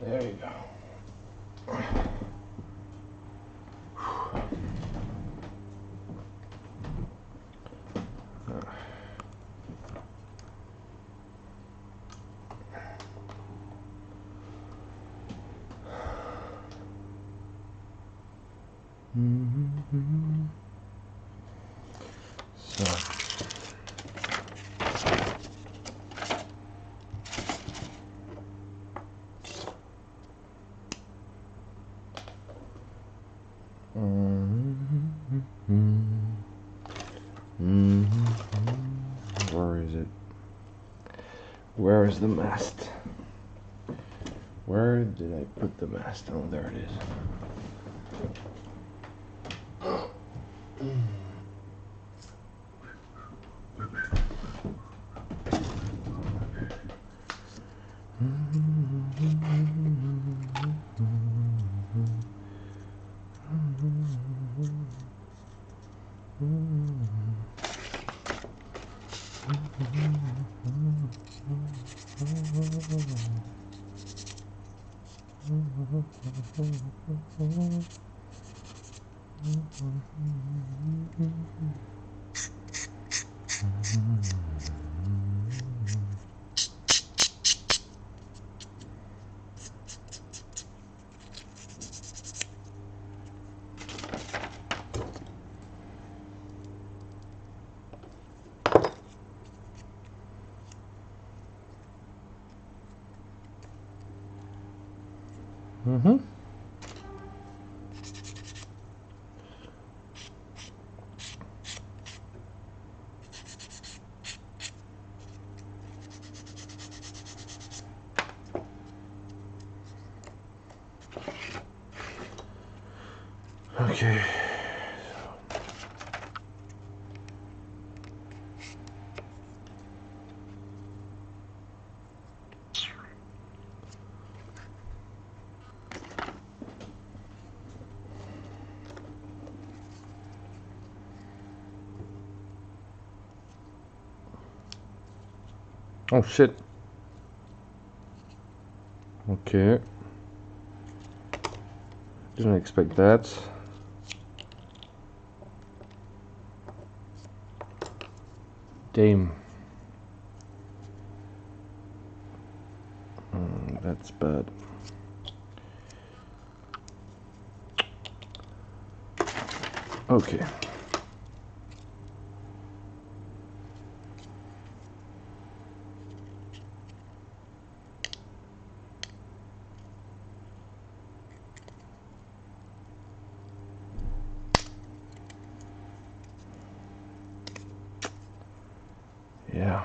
There you go. So. Where is it? Where is the mast? Where did I put the mast? Oh, there it is. Okay. Oh shit. Okay. Didn't expect that. Damn. That's bad. Okay. Yeah.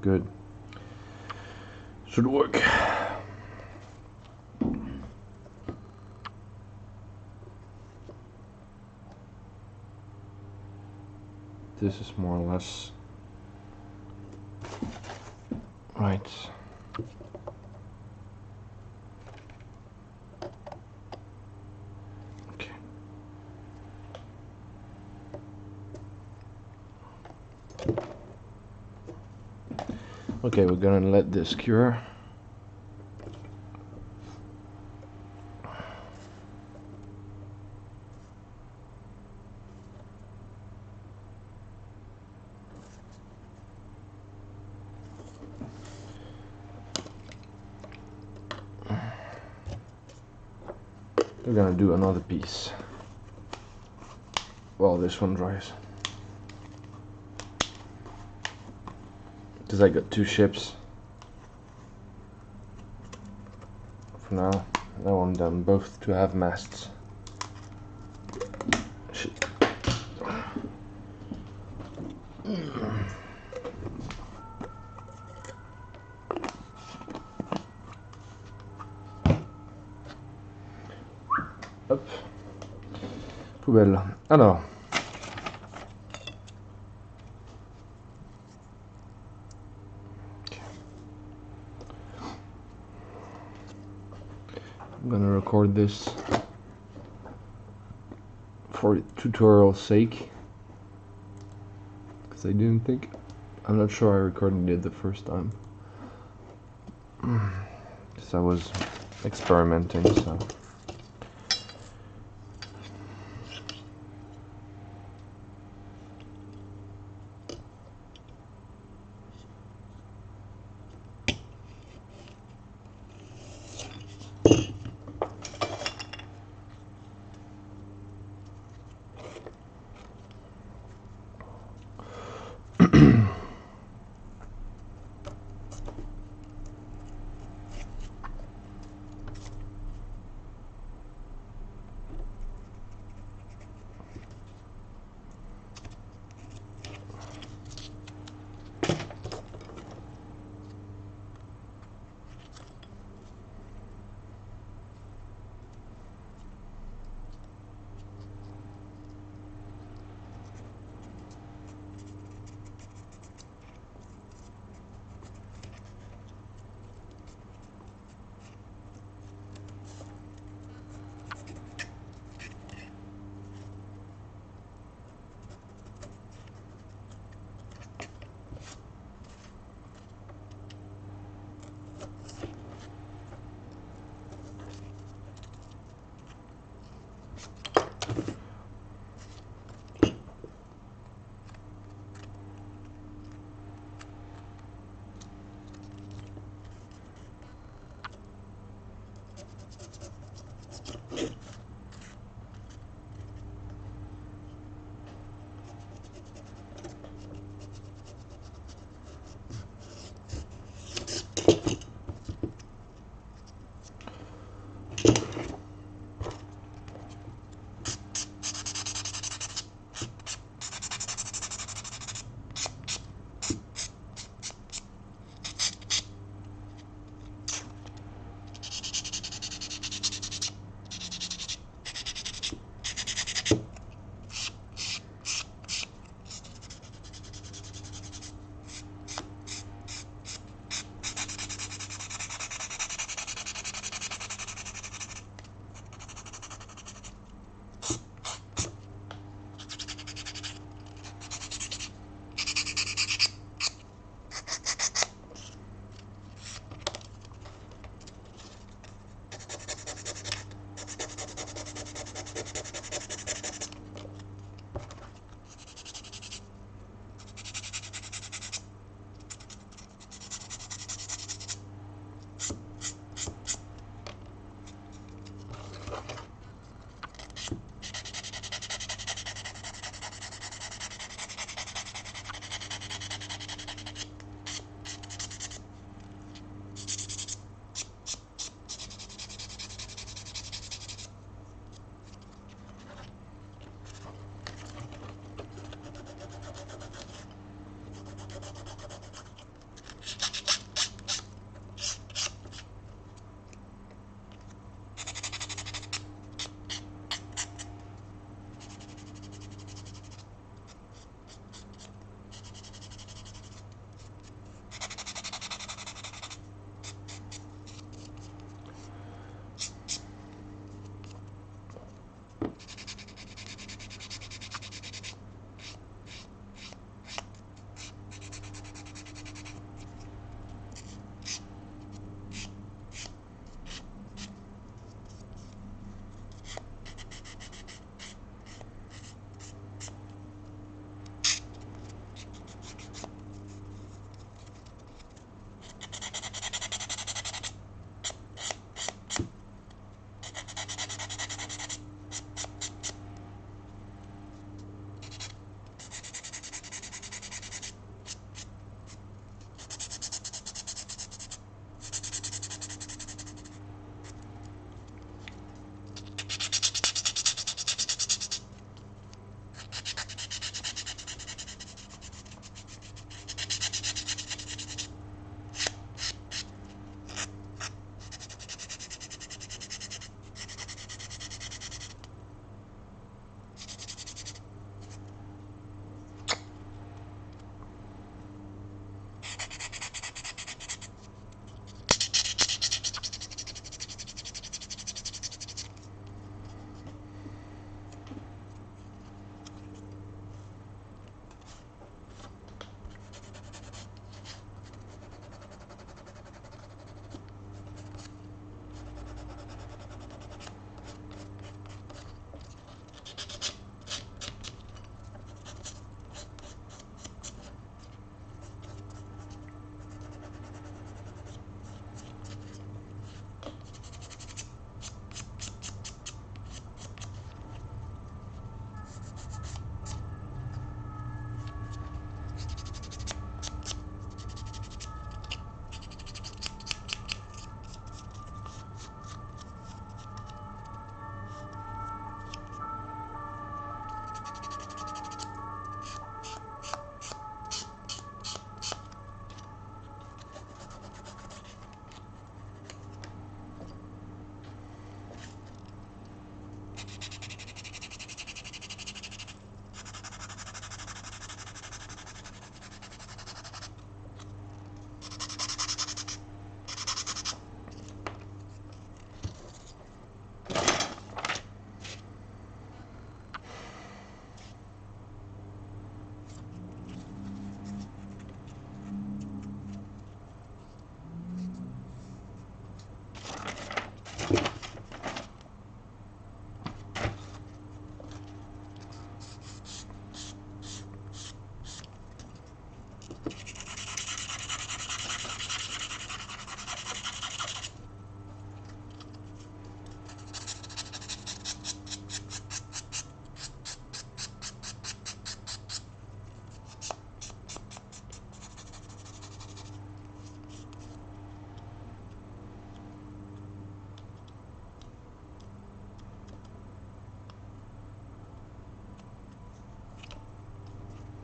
Good. Should work. This is more or less right. Okay. Okay, we're gonna let this cure. We're gonna do another piece while this one dries. Because I got 2 ships for now. I want them both to have masts. Shit. Hop. Poubelle. Alors. I'm gonna record this for tutorial sake. Because I'm not sure I recorded it the first time. Because I was experimenting, so.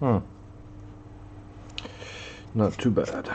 Not too bad.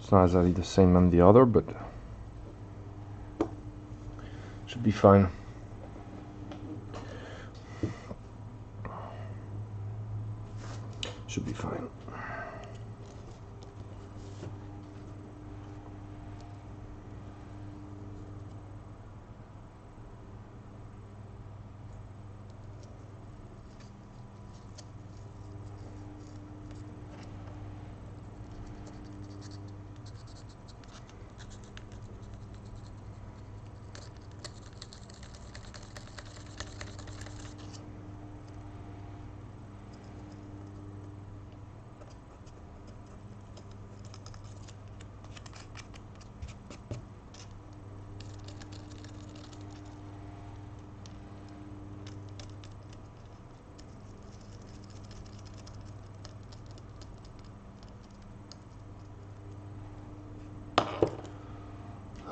It's not exactly the same on the other, but should be fine. Should be fine.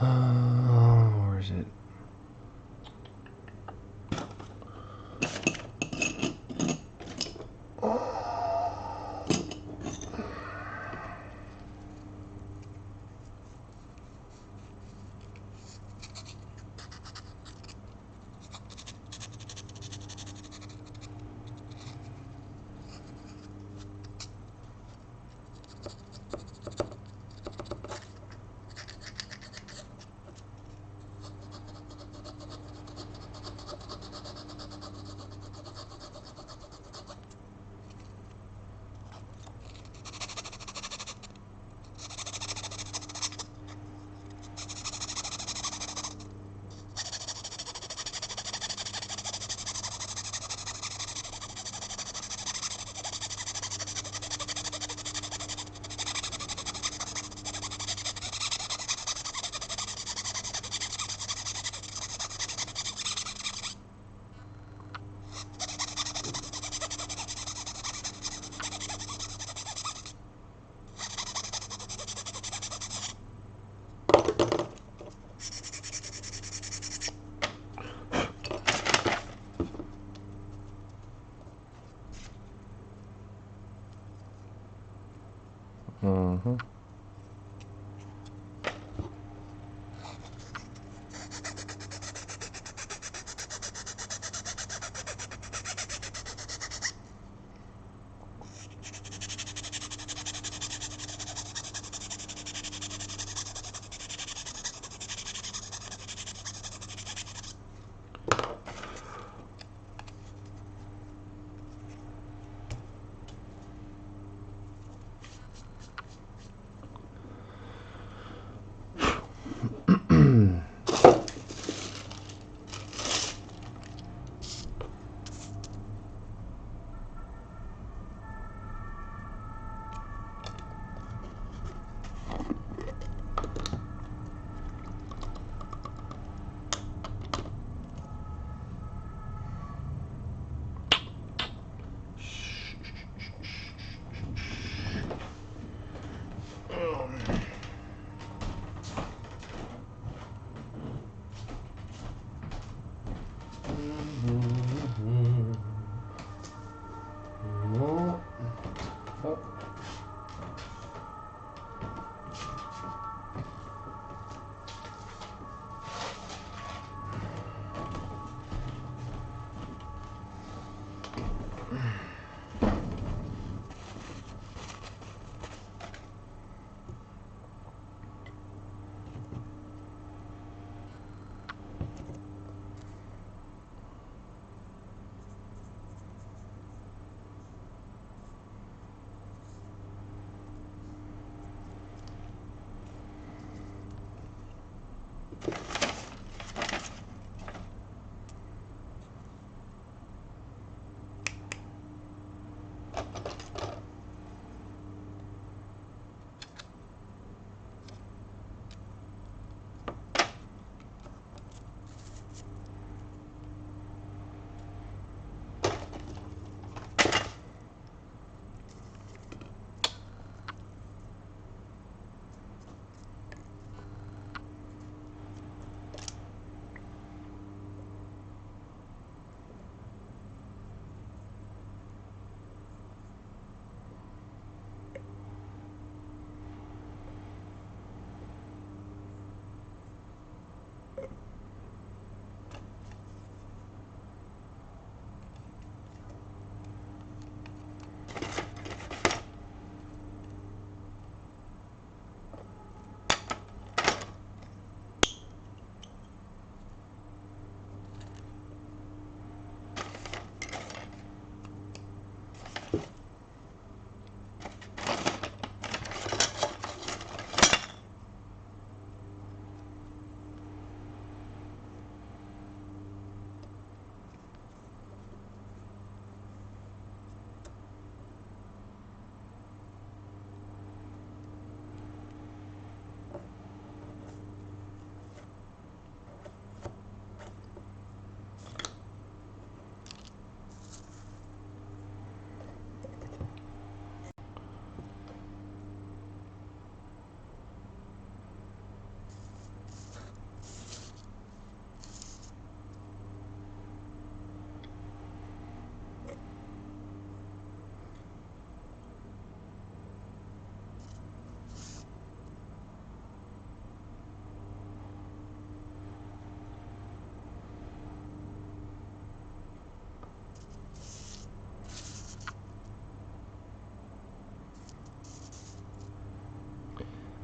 Where is it?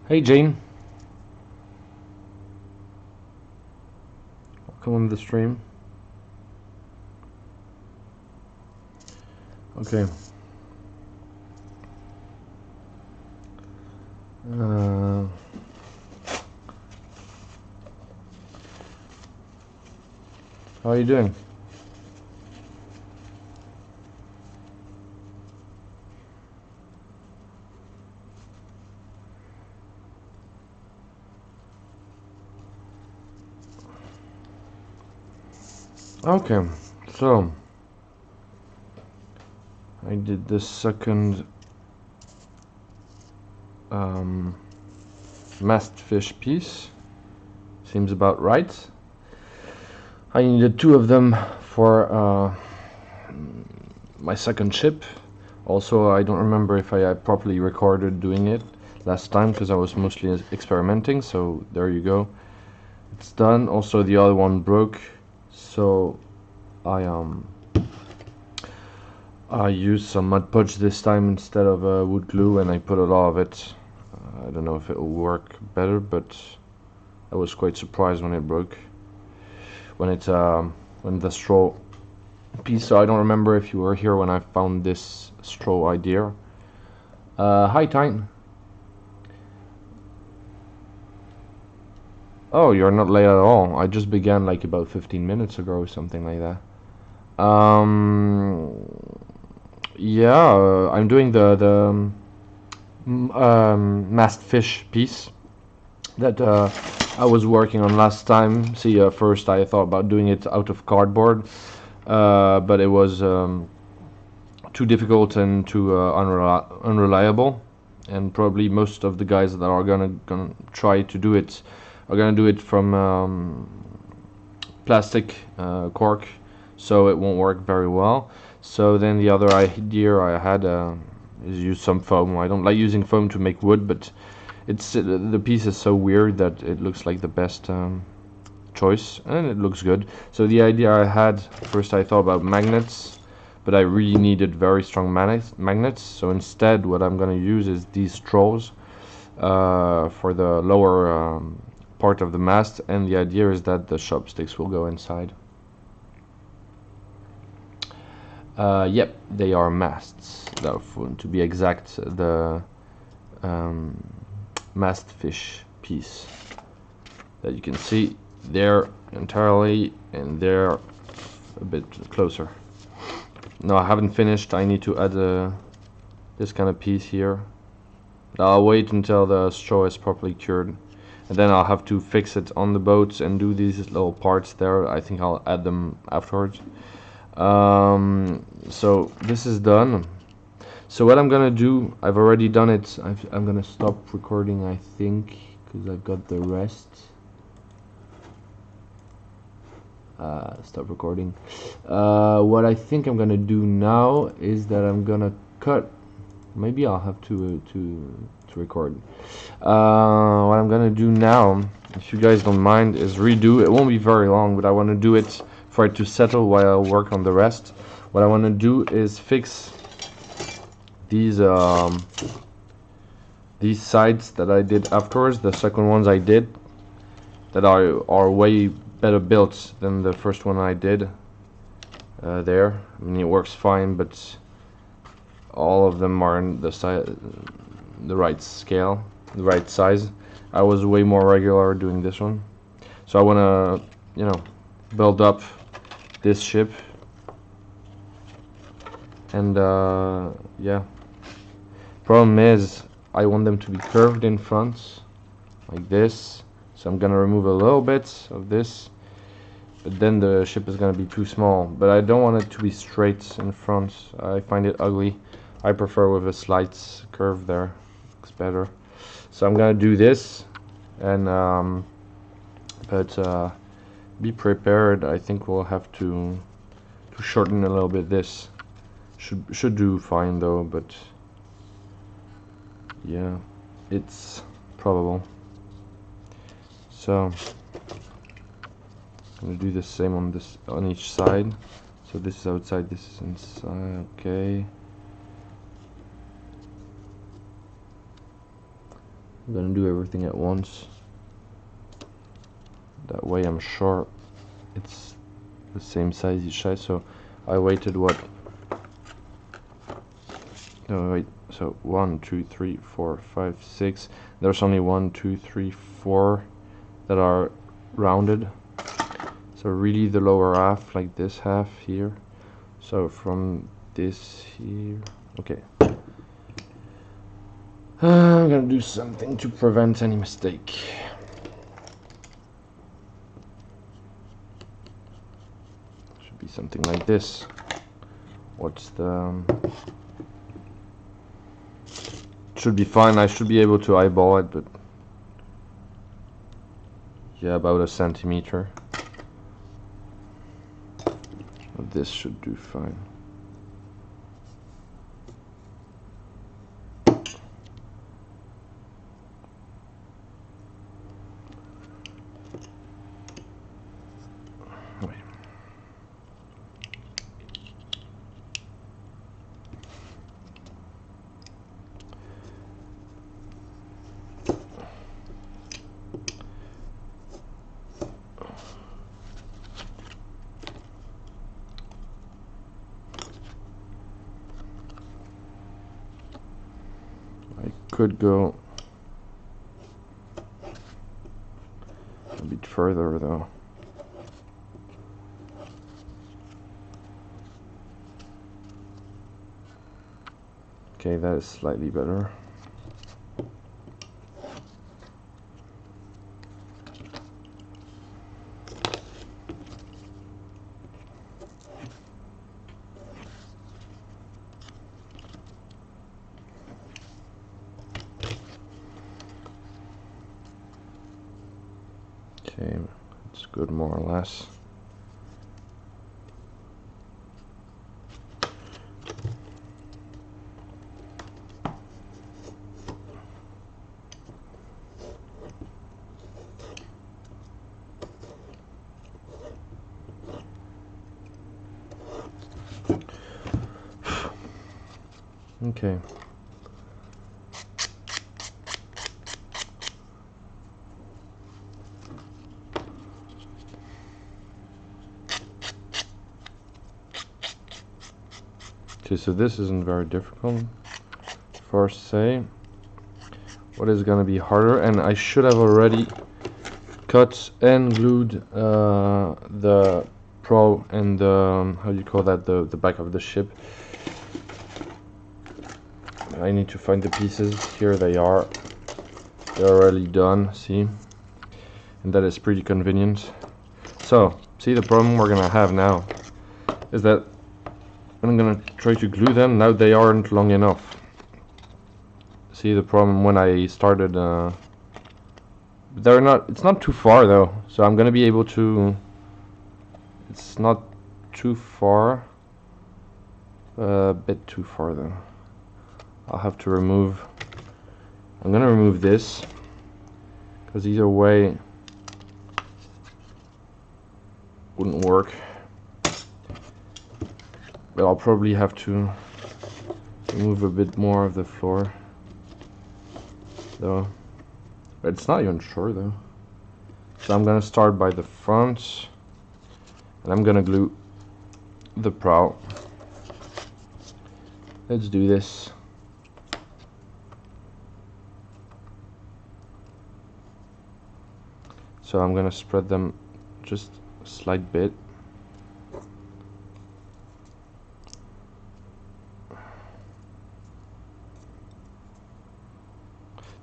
Hey Jane, welcome on the stream. Okay. How are you doing? Okay, so I did the second mast fish piece. Seems about right. I needed 2 of them for my second ship. Also, I don't remember if I properly recorded doing it last time because I was mostly experimenting, so there you go. It's done. Also, the other one broke, so I used some mud podge this time instead of wood glue, and I put a lot of it. I don't know if it will work better, but I was quite surprised when it broke. When the straw piece. So I don't remember if you were here when I found this straw idea. Hi, Tyne. Oh, you're not late at all. I just began like about 15 minutes ago or something like that. Yeah, I'm doing the mast fish piece that I was working on last time. See, first I thought about doing it out of cardboard, but it was too difficult and too unreliable, and probably most of the guys that are gonna try to do it are gonna do it from plastic cork, so it won't work very well. So then the other idea I had is use some foam. I don't like using foam to make wood, but it's the piece is so weird that it looks like the best choice, and it looks good. So the idea I had first, I thought about magnets, but I really needed very strong magnets. So instead, what I'm gonna use is these straws for the lower part of the mast, and the idea is that the chopsticks will go inside. Yep, they are masts. To be exact, the mast fish piece that you can see there entirely, and there a bit closer. No, I haven't finished. I need to add this kind of piece here. But I'll wait until the straw is properly cured, and then I'll have to fix it on the boats and do these little parts there. I think I'll add them afterwards. So this is done. So what I'm gonna do, I've already done it. I'm gonna stop recording, I think, because I've got the rest. Stop recording. What I think I'm gonna do now is that I'm gonna cut. Maybe I'll have to record. What I'm gonna do now, if you guys don't mind, is redo. It won't be very long, but I want to do it for it to settle while I work on the rest. What I want to do is fix these sides that I did afterwards. The second ones I did that are way better built than the first one I did. There, I mean, it works fine, but all of them are in the right scale, the right size. I was way more regular doing this one, so I want to, you know, build up this ship, and yeah. Problem is, I want them to be curved in front, like this. So I'm gonna remove a little bit of this, but then the ship is gonna be too small. But I don't want it to be straight in front. I find it ugly. I prefer with a slight curve there. Looks better. So I'm gonna do this, and but be prepared. I think we'll have to shorten a little bit. This should do fine though, but yeah, it's probable. So I'm gonna do the same on each side. So this is outside, this is inside. Okay. I'm gonna do everything at once. That way I'm sure it's the same size each side. So I waited what? No, wait. So 1, 2, 3, 4, 5, 6. There's only 1, 2, 3, 4 that are rounded. So really the lower half, like this half here. So from this here, okay. I'm gonna do something to prevent any mistake. Should be something like this. What's the... should be fine. I should be able to eyeball it, but yeah, about a centimeter. This should do fine. Wait. Could go a bit further though. Okay, that is slightly better. Okay, it's good more or less. Okay. Okay, so this isn't very difficult. First say, what is gonna be harder? And I should have already cut and glued the prow and the, how do you call that, the back of the ship. I need to find the pieces. Here they are. They're already done, see? And that is pretty convenient. So, see, the problem we're gonna have now is that I'm gonna try to glue them. Now they aren't long enough. See the problem when I started, they're not, it's not too far though. So I'm gonna be able to, it's not too far, a bit too far though. I'll have to remove, I'm gonna remove this, because either way wouldn't work. But I'll probably have to remove a bit more of the floor though. But it's not even sure though. So I'm gonna start by the front and I'm gonna glue the prow. Let's do this. So I'm gonna spread them just a slight bit.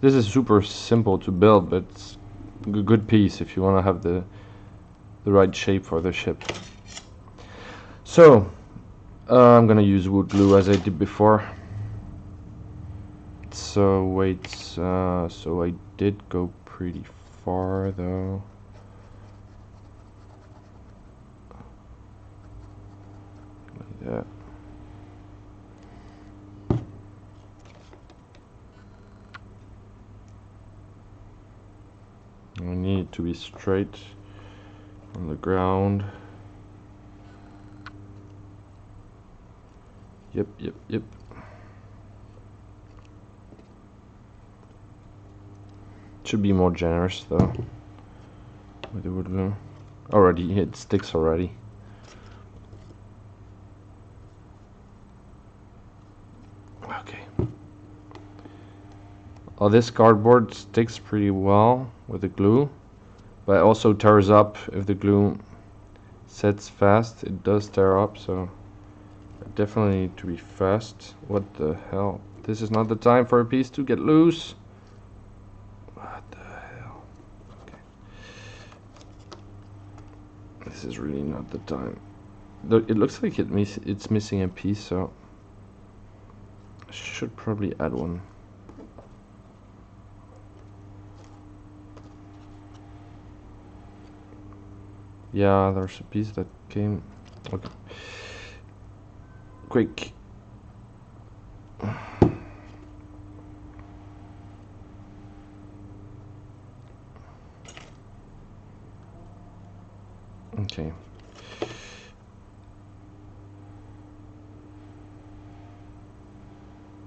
This is super simple to build, but it's a good piece if you want to have the right shape for the ship. So I'm gonna use wood glue as I did before. So wait, so I did go pretty far though. Like that. I need it to be straight on the ground. Yep, yep, yep. Should be more generous though with the wood glue. Already, it sticks already. Okay. Oh, this cardboard sticks pretty well with the glue, but it also tears up if the glue sets fast. It does tear up, so I definitely need to be fast. What the hell? This is not the time for a piece to get loose. What the hell? Okay. This is really not the time. It looks like it's missing a piece, so I should probably add one. Yeah, there's a piece that came. Okay. Quick. Okay.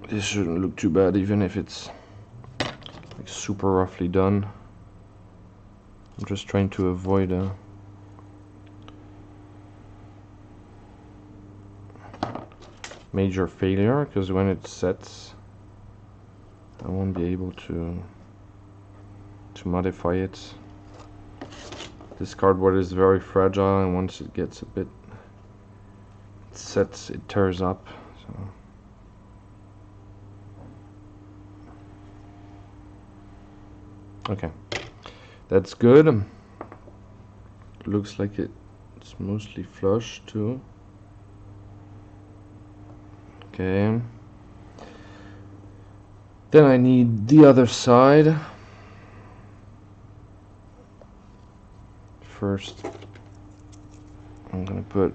This shouldn't look too bad, even if it's like super roughly done. I'm just trying to avoid a major failure, because when it sets, I won't be able to modify it. This cardboard is very fragile, and once it gets a bit sets, it tears up. So okay, that's good. Looks like it's mostly flush too. Okay. Then I need the other side. First, I'm gonna put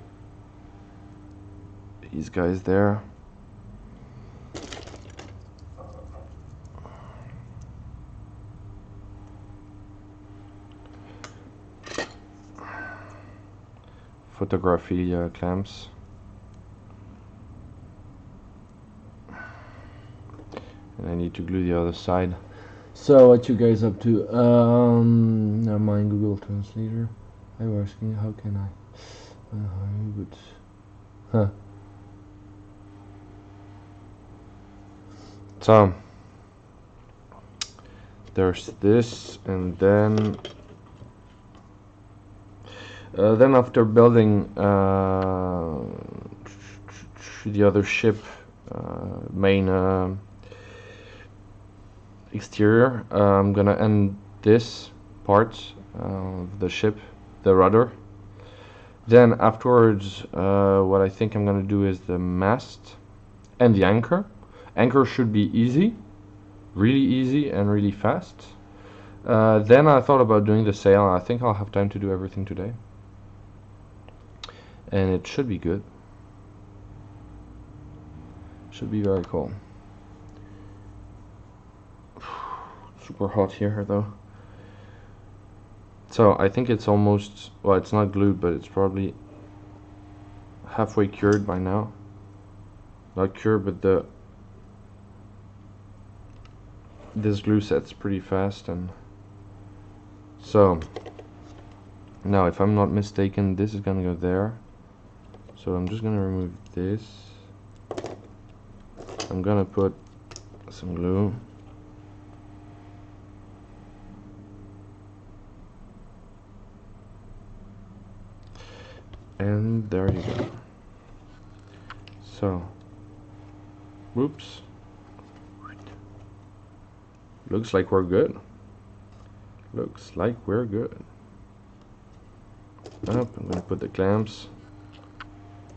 these guys there. Photography clamps. And I need to glue the other side. So what you guys up to? Never mind, Google Translator. I was asking how can I? But huh. So there's this, and then after building the other ship main exterior, I'm gonna end this part of the ship, the rudder. Then afterwards, what I think I'm gonna do is the mast and the anchor. Anchor should be easy, really easy and really fast. Then I thought about doing the sail. I think I'll have time to do everything today, and it should be good. Should be very cool. Super hot here though. So I think it's almost, well, it's not glued, but it's probably halfway cured by now. Not cured, but this glue sets pretty fast. And so now, if I'm not mistaken, this is gonna go there. So I'm just gonna remove this. I'm gonna put some glue. And there you go. So, whoops. Looks like we're good. Looks like we're good. Up, I'm gonna put the clamps.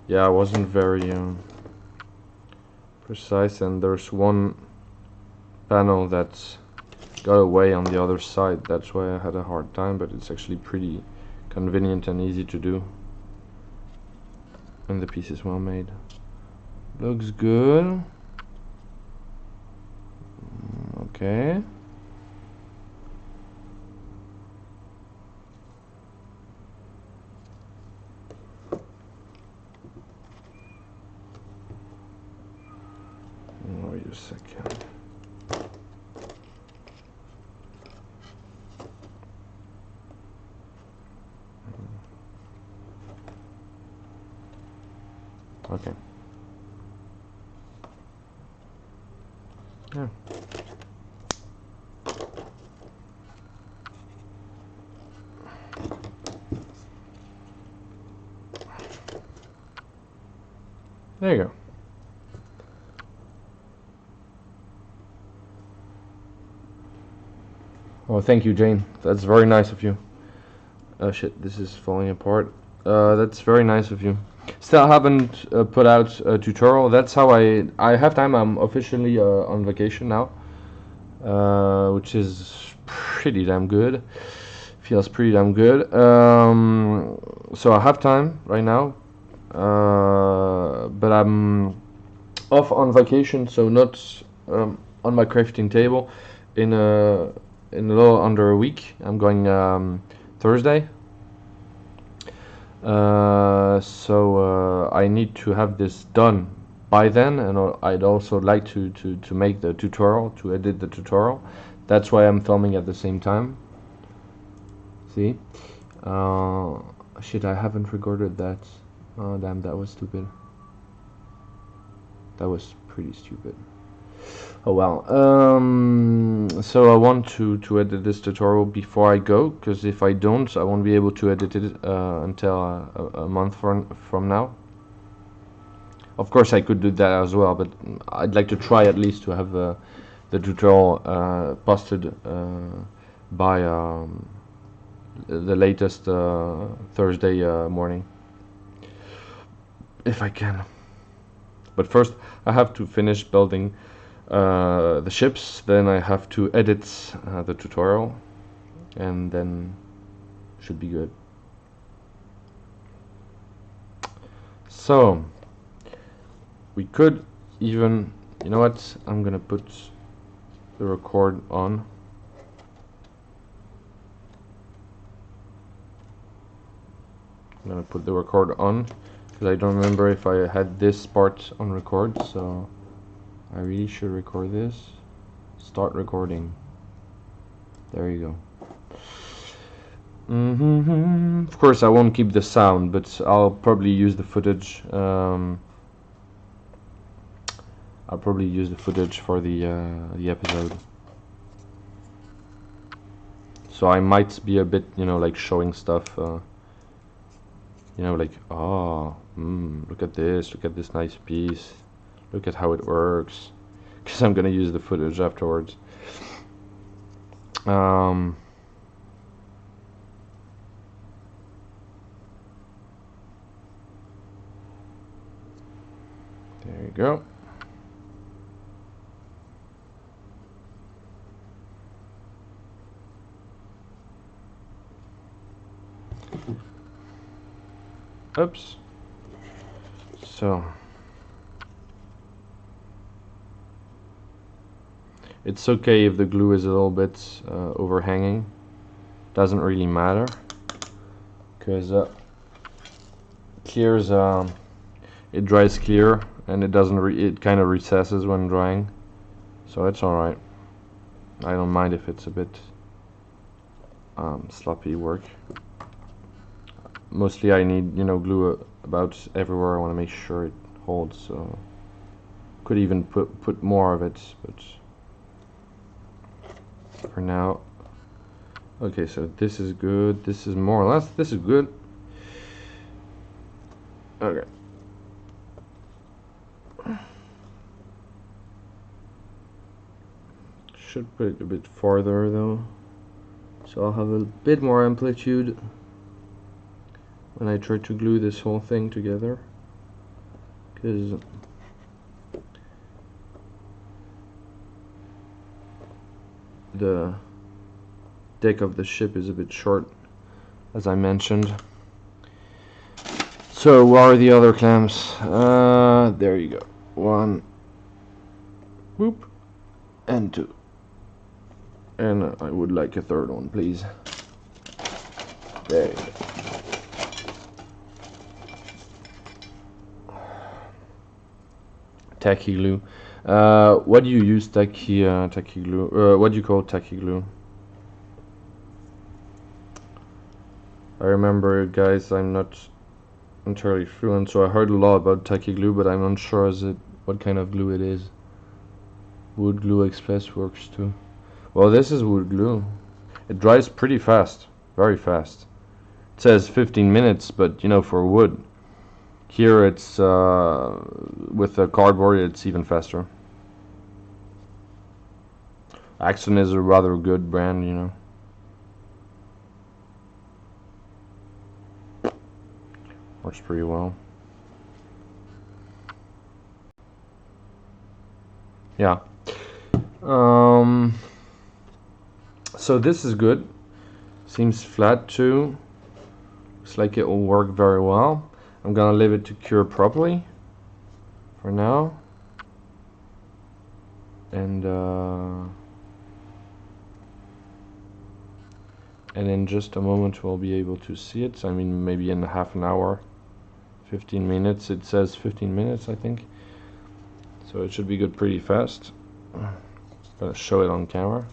Yeah, I wasn't very precise, and there's one panel that's got away on the other side. That's why I had a hard time, but it's actually pretty convenient and easy to do. And the piece is well made. Looks good. Okay. Wait a second. Okay. Yeah. There you go. Oh, thank you, Jane. That's very nice of you. Oh shit, this is falling apart. That's very nice of you. Still haven't put out a tutorial. That's how I have time. I'm officially on vacation now, which is pretty damn good. Feels pretty damn good. So I have time right now, but I'm off on vacation, so not on my crafting table. In a little under a week, I'm going Thursday. So I need to have this done by then, and I'd also like to make the tutorial, to edit the tutorial. That's why I'm filming at the same time. See? Shit, I haven't recorded that. Oh damn, that was stupid. That was pretty stupid. Oh well. So I want to edit this tutorial before I go, because if I don't, I won't be able to edit it until a month from now. Of course, I could do that as well, but I'd like to try at least to have the tutorial posted by the latest Thursday morning, if I can. But first, I have to finish building the ships, then I have to edit the tutorial, and then should be good. So we could even, you know what, I'm gonna put the record on. I'm gonna put the record on because I don't remember if I had this part on record, so I really should record this. Start recording. There you go. Of course, I won't keep the sound, but I'll probably use the footage. I'll probably use the footage for the episode. So I might be a bit, like showing stuff. Like, oh, look at this nice piece. Look at how it works. Because I'm gonna use the footage afterwards. There you go. Oops. So it's okay if the glue is a little bit overhanging. Doesn't really matter, because clears. It dries clear, and it doesn't. It kind of recesses when drying, so it's all right. I don't mind if it's a bit sloppy work. Mostly I need, glue about everywhere. I want to make sure it holds, so could even put more of it, but for now. Okay, so this is good. This is more or less. This is good. Okay. Should put it a bit farther though, so I'll have a bit more amplitude when I try to glue this whole thing together, because the deck of the ship is a bit short, as I mentioned. So where are the other clamps? There you go. One, whoop, and two. And I would like a third one, please. There you go. Tacky glue. What do you use tacky glue? What do you call tacky glue? I remember, guys, I'm not entirely fluent, so I heard a lot about tacky glue, but I'm not sure what kind of glue it is. Wood glue express works too. Well, this is wood glue. It dries pretty fast, very fast. It says 15 minutes, but you know, for wood. Here it's with the cardboard, it's even faster. Axon is a rather good brand, you know. Works pretty well. Yeah. So this is good. Seems flat too. Looks like it will work very well. I'm gonna leave it to cure properly for now. And in just a moment we'll be able to see it. I mean, maybe in half an hour, 15 minutes. It says 15 minutes, I think. So it should be good pretty fast. Gonna show it on camera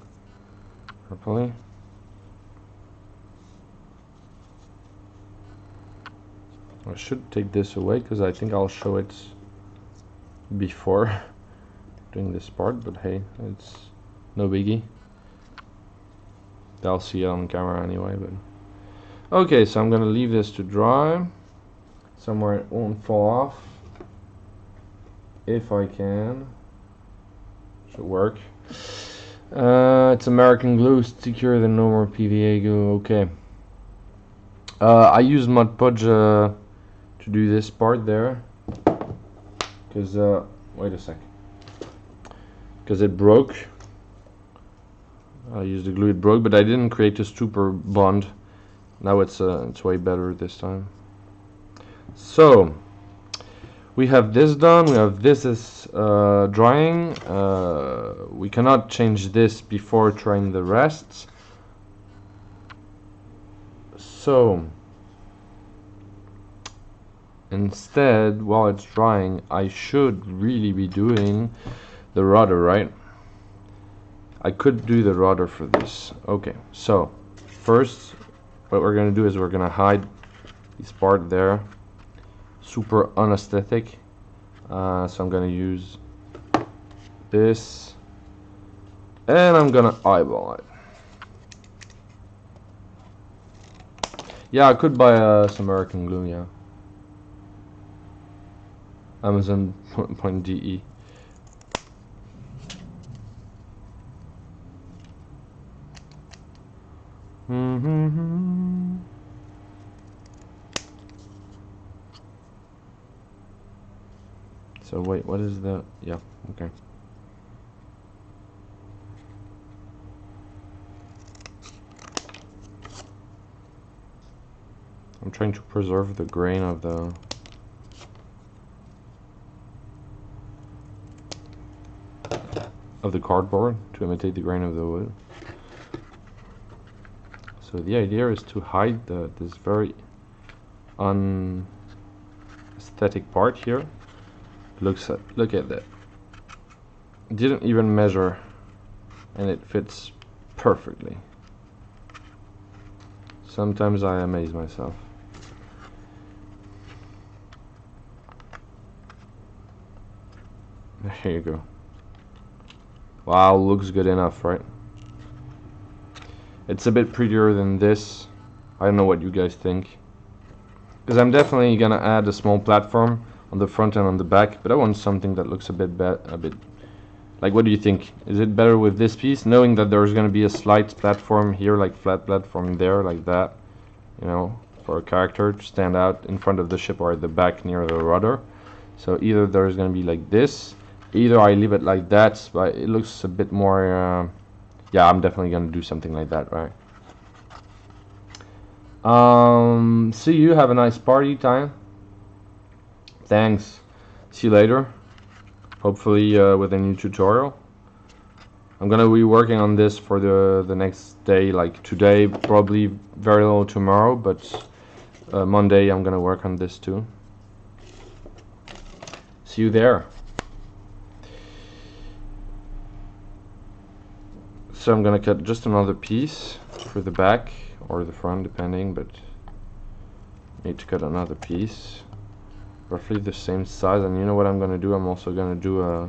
properly. I should take this away because I think I'll show it before doing this part, but hey, it's no biggie. I'll see it on camera anyway. But okay, so I'm gonna leave this to dry somewhere it won't fall off if I can. Should work. It's American glue, stickier than normal PVA glue. Okay. I used Mod Podge to do this part there, because wait a sec, because it broke. I used the glue, it broke, but I didn't create a super bond. Now it's way better this time. So we have this done. We have this is drying. We cannot change this before trying the rest. So instead, while it's drying, I should really be doing the rudder, right? I could do the rudder for this. Okay, so first what we're gonna do is we're gonna hide this part there. Super unaesthetic. So I'm gonna use this and I'm gonna eyeball it. Yeah, I could buy some American glue, yeah. Amazon.de. So wait, what is the, yeah, okay. I'm trying to preserve the grain of the cardboard to imitate the grain of the wood. So the idea is to hide this very unaesthetic part here. Look at that. Didn't even measure, and it fits perfectly. Sometimes I amaze myself. There you go. Wow, looks good enough, right? It's a bit prettier than this. I don't know what you guys think, because I'm definitely gonna add a small platform on the front and on the back, but I want something that looks a bit like, what do you think? Is it better with this piece, knowing that there's gonna be a slight platform here, like flat platform there, like that, you know, for a character to stand out in front of the ship or at the back near the rudder? So either there's gonna be like this, either I leave it like that, but it looks a bit more yeah, I'm definitely gonna do something like that, right? See you, have a nice party time. Thanks. See you later. Hopefully with a new tutorial. I'm gonna be working on this for the next day, like today, probably very little tomorrow, but Monday I'm gonna work on this too. See you there. So I'm gonna cut just another piece for the back or the front, depending, but Need to cut another piece, roughly the same size. And you know what I'm gonna do? I'm also gonna do a.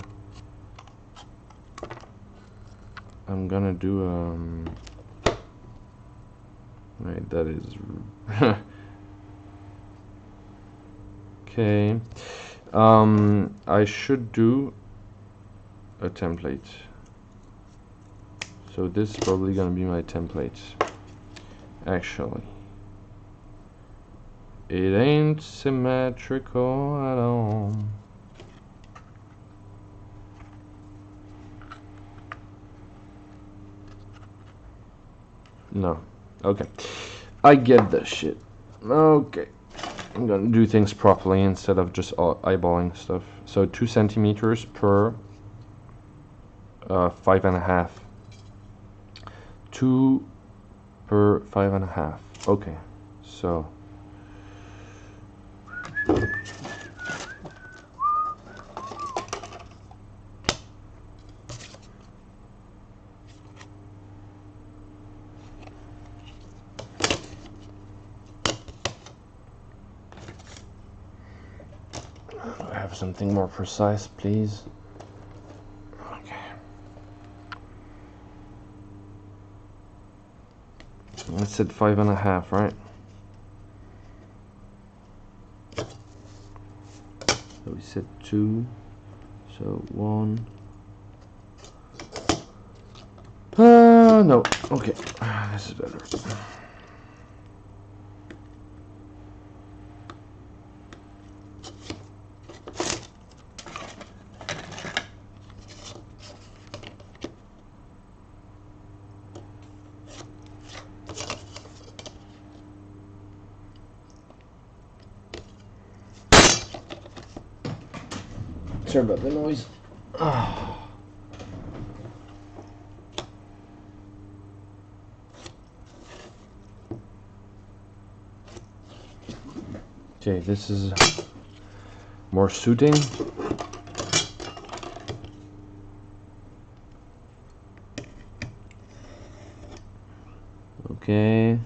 Right, that is. Okay. I should do a template. So this is probably gonna be my template. Actually, it ain't symmetrical at all. No. Okay. I get this shit. Okay. I'm gonna do things properly instead of just eyeballing stuff. So 2 centimeters per 5.5. 2 per 5.5. Okay. So. Have something more precise, please. Okay. I said 5.5, right? So we said 2. So 1. No. Okay. This is better. Sorry about the noise. Okay, this is more suiting. Okay.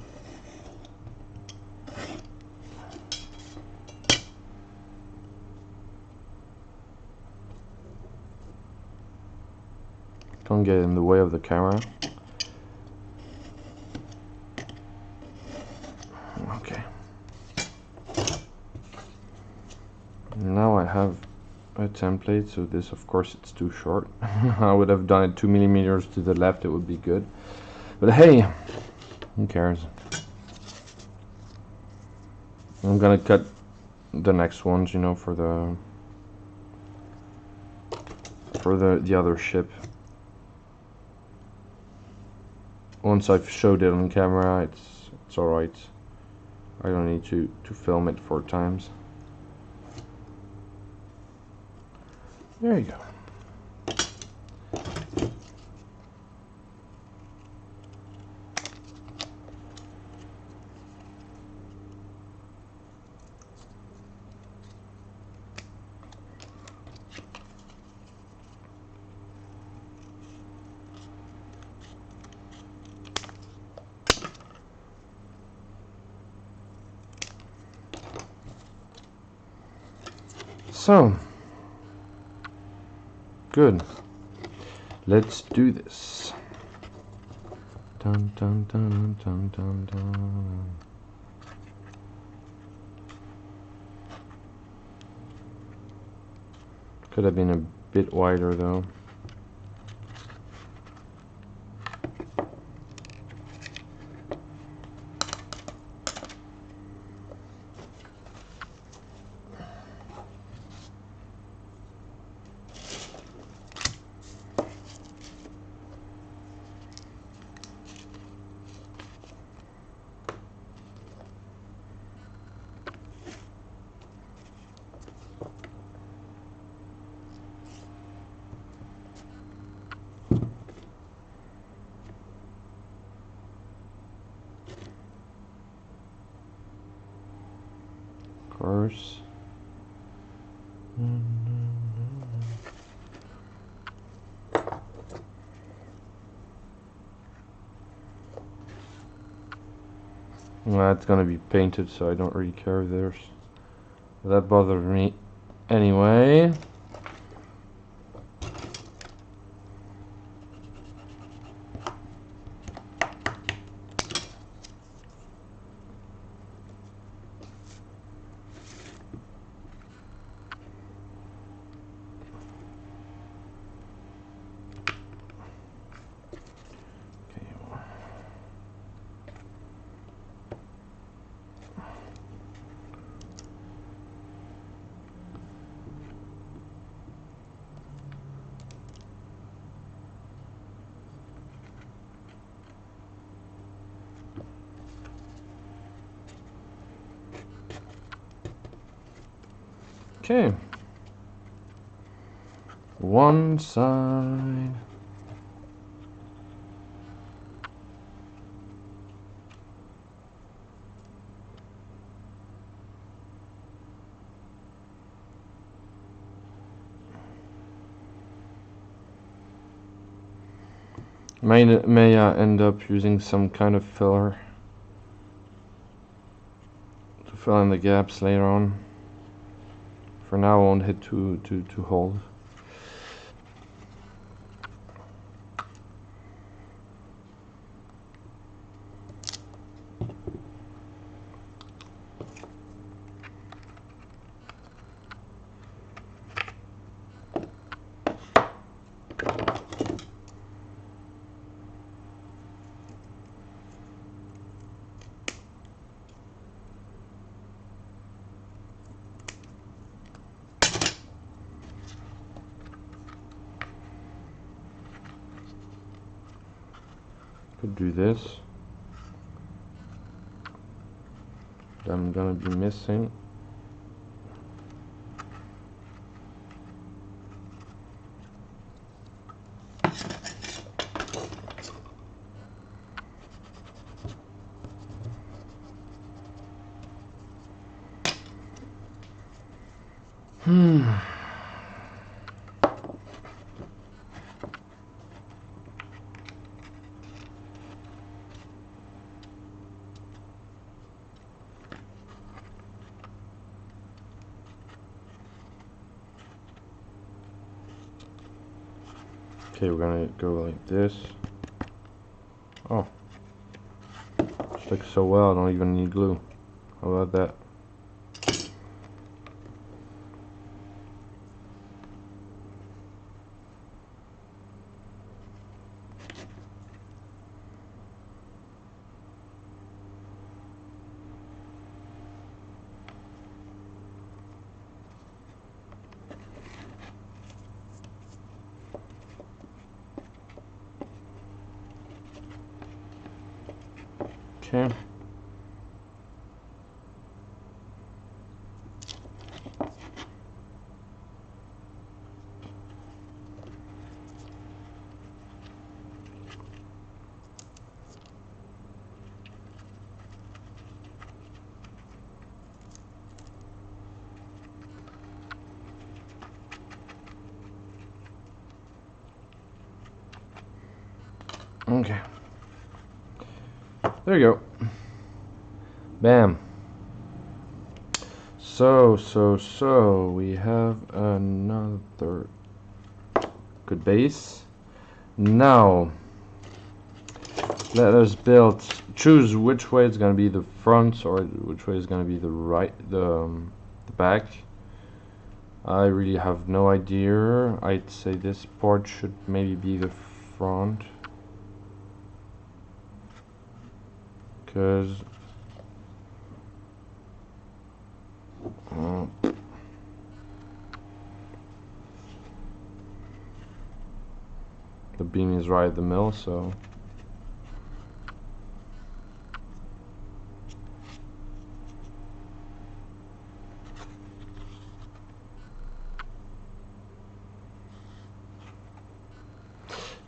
Don't get in the way of the camera. Okay. Now I have a template, so this, of course, it's too short. I would have done it 2 millimeters to the left, it would be good. But hey, who cares? I'm gonna cut the next ones, you know, for the other ship. Once I've showed it on camera, it's alright. I don't need to film it 4 times. There you go. So, good. Let's do this. Dun, dun, dun, dun, dun, dun. Could have been a bit wider though. Course. Well, it's gonna be painted, so I don't really care if there's that bothers me anyway. Okay. One side. May end up using some kind of filler to fill in the gaps later on. For now, I won't hit two holes. Could do this. I'm gonna be missing. Okay, we're gonna go like this. Oh, sticks so well, I don't even need glue. How about that? Okay. Okay. There you go. Bam. So we have another good base. Now let us choose which way it's gonna be the front or which way is gonna be the back. I really have no idea. I'd say this part should maybe be the front, because the beam is right at the middle, so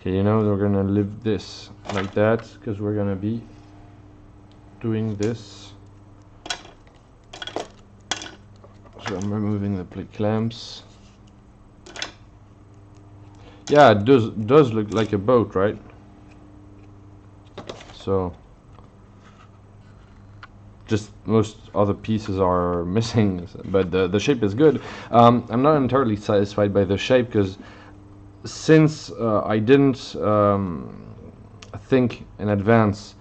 okay, you know, we're gonna leave this like that because we're gonna be doing this. So I'm removing the plate clamps. Yeah, it does look like a boat, right? So just most other pieces are missing, but the shape is good. I'm not entirely satisfied by the shape because since I didn't think in advance,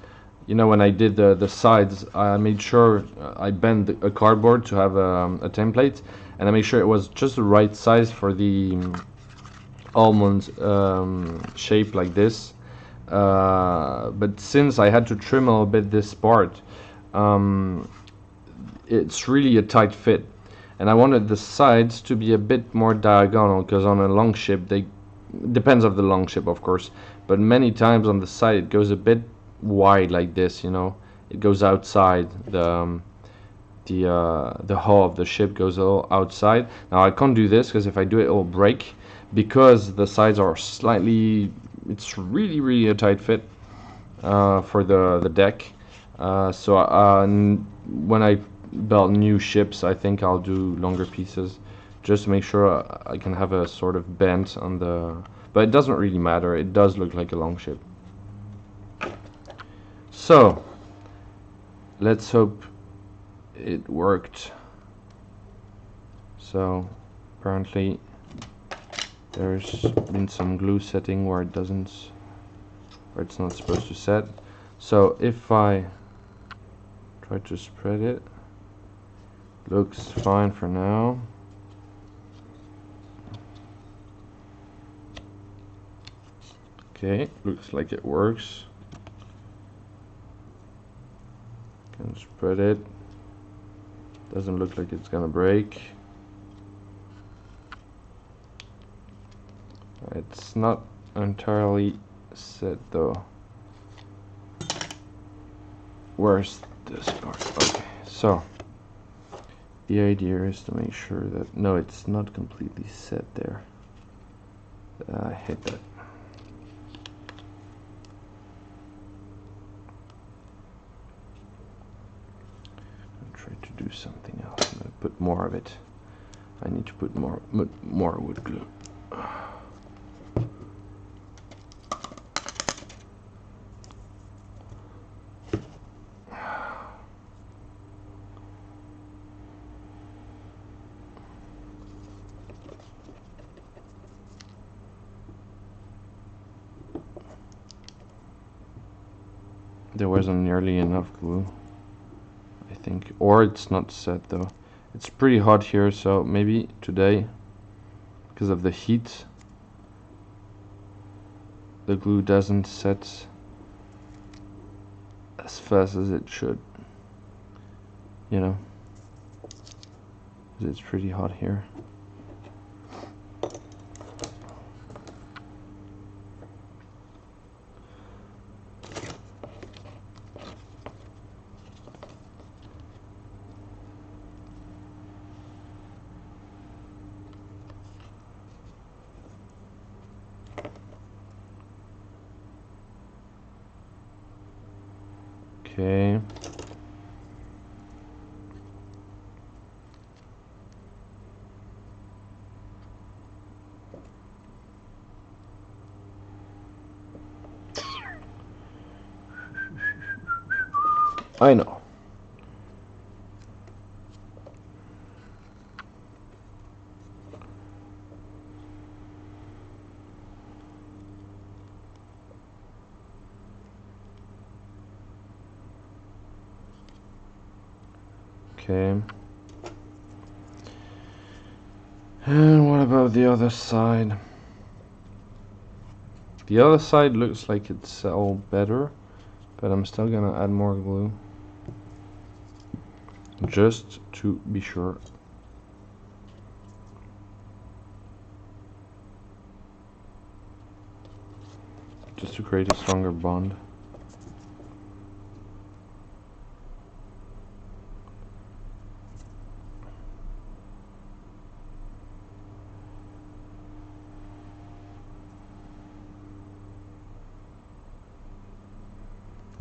you know, when I did the sides, I made sure I bent a cardboard to have a template, and I made sure it was just the right size for the almond shape like this. But since I had to trim a little bit this part, it's really a tight fit, and I wanted the sides to be a bit more diagonal, because on a Longship, they depends of the Longship of course, but many times on the side it goes a bit wide like this, you know, it goes outside the hull of the ship goes a little outside. Now I can't do this because if I do it, it will break, because the sides are slightly, it's really a tight fit for the deck. When I build new ships, I think I'll do longer pieces just to make sure I can have a sort of bend on the, but it doesn't really matter, it does look like a Longship. So let's hope it worked. So apparently there's been some glue setting where it doesn't, where it's not supposed to set. So if I try to spread it, looks fine for now. Okay, looks like it works. Can spread it. Doesn't look like it's gonna break. It's not entirely set though. Where's this part? Okay, so the idea is to make sure that, no, it's not completely set there. I hit that. Do something else. I'm going to put more of it. I need to put more wood glue. There wasn't nearly enough glue, I think, or it's not set though. It's pretty hot here, so maybe today, because of the heat, the glue doesn't set as fast as it should, you know, because it's pretty hot here. Okay. I know. Okay. And what about the other side? The other side looks like it's all better, but I'm still gonna add more glue just to be sure. Just to create a stronger bond.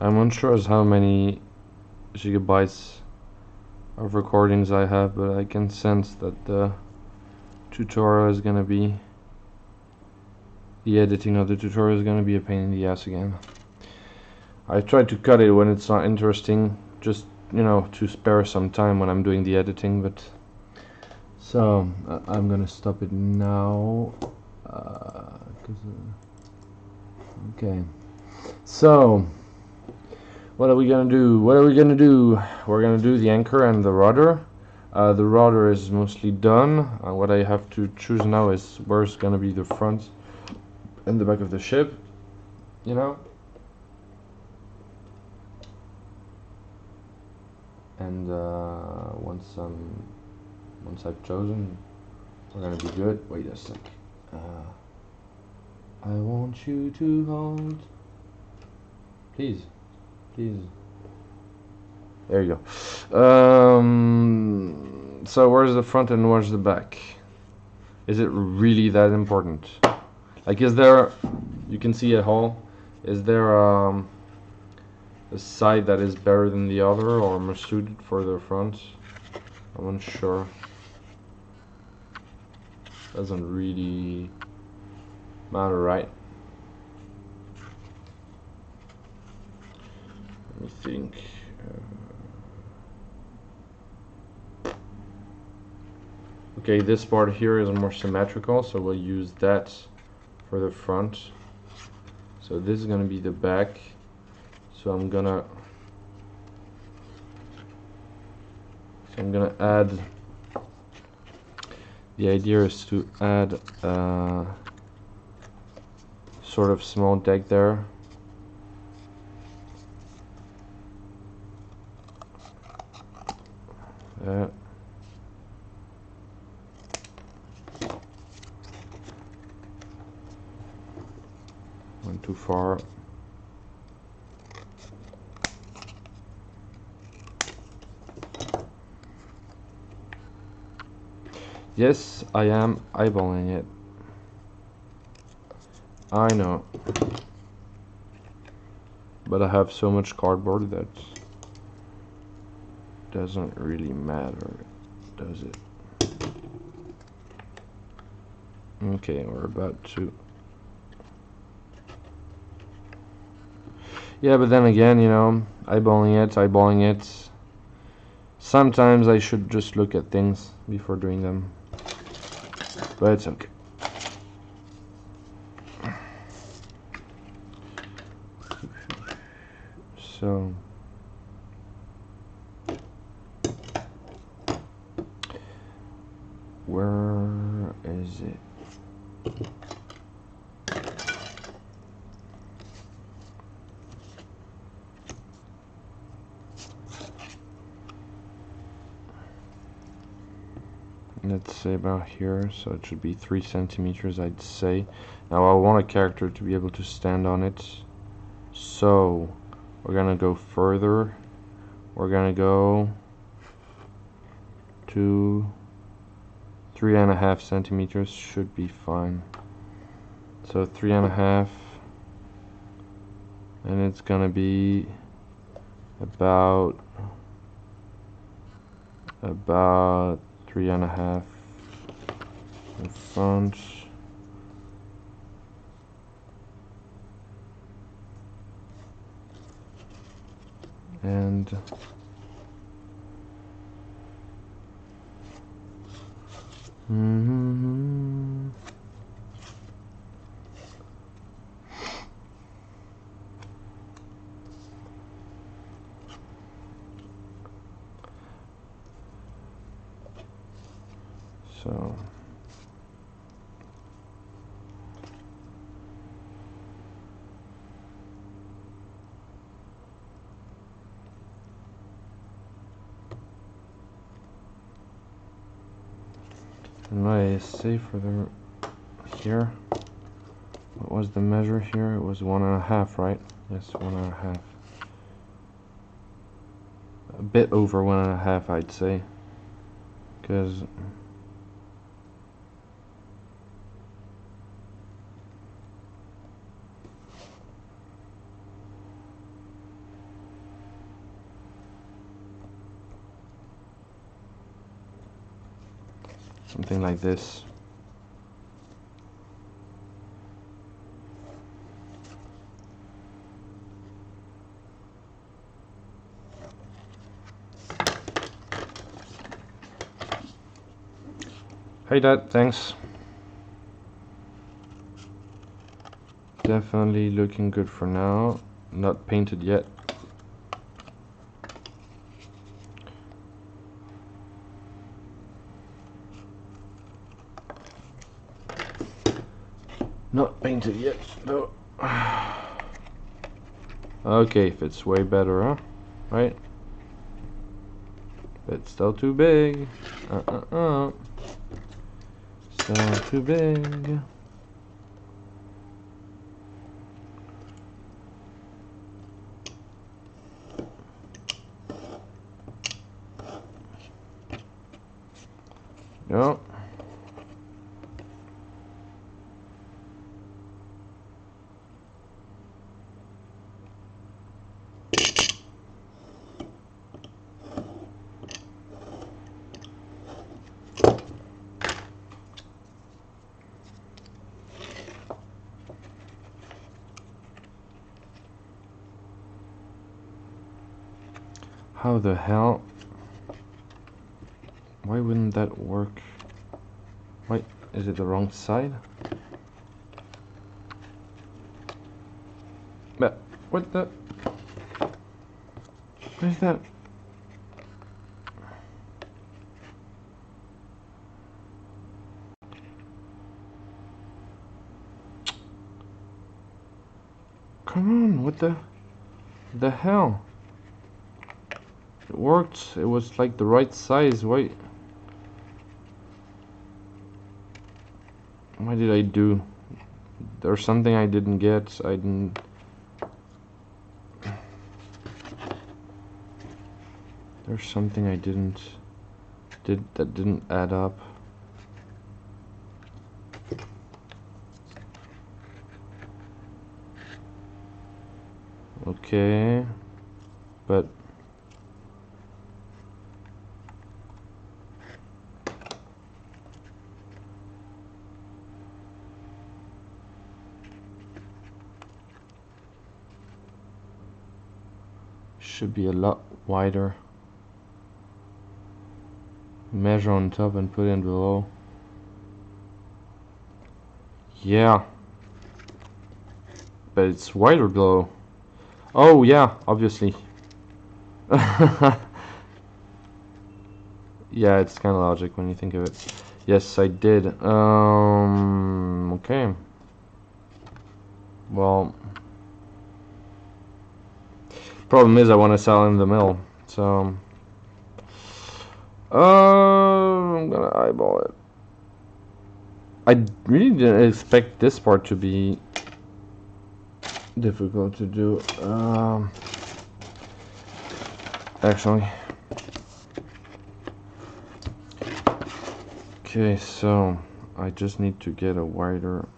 I'm unsure as how many gigabytes of recordings I have, but I can sense that the tutorial is gonna be, the editing of the tutorial is gonna be a pain in the ass again. I try to cut it when it's not interesting, just you know, to spare some time when I'm doing the editing. But so I'm gonna stop it now. Okay. So what are we gonna do? What are we gonna do? We're gonna do the anchor and the rudder. The rudder is mostly done. What I have to choose now is where's gonna be the front and the back of the ship. You know. And once I've chosen, we're gonna be good. Wait a sec. I want you to hold. Please, please. There you go. So where's the front and where's the back? Is it really that important? Like, is there? You can see a hole. Is there a side that is better than the other or more suited for the front? I'm unsure. Doesn't really matter, right? Let me think. Okay, this part here is more symmetrical, so we'll use that for the front. So this is gonna be the back. So I'm gonna add. The idea is to add a sort of small deck there. Went too far. Yes, I am eyeballing it. I know. But I have so much cardboard that doesn't really matter, does it? Okay, we're about to. Yeah, but then again, you know, eyeballing it. Sometimes I should just look at things before doing them. But it's okay. So where is it? Let's say about here, so it should be 3 centimeters, I'd say. Now I want a character to be able to stand on it, so we're gonna go further. We're gonna go to 3.5 centimeters, should be fine. So 3.5, and it's gonna be about 3.5 in front. And so and I say further here. What was the measure here? It was 1.5, right? Yes, 1.5. A bit over 1.5, I'd say, because something like this. Hey Dad, thanks. Definitely looking good for now. Not painted yet. Not painted yet, though. Okay, fits way better, huh? Right? It's still too big. Still too big. No. How the hell? Why wouldn't that work? Wait, is it the wrong side? But what the? What is that? Come on, what the hell? It worked. It was like the right size. Why did I do? There's something I didn't get. I didn't. There's something I didn't that didn't add up. Okay, but should be a lot wider. Measure on top and put in below. Yeah, but it's wider below. Oh yeah, obviously. Yeah, it's kind of logic when you think of it. Yes, I did. Okay. Well, problem is I want to sell in the mill, so I'm gonna eyeball it. I really didn't expect this part to be difficult to do. Actually. Okay, so I just need to get a wider.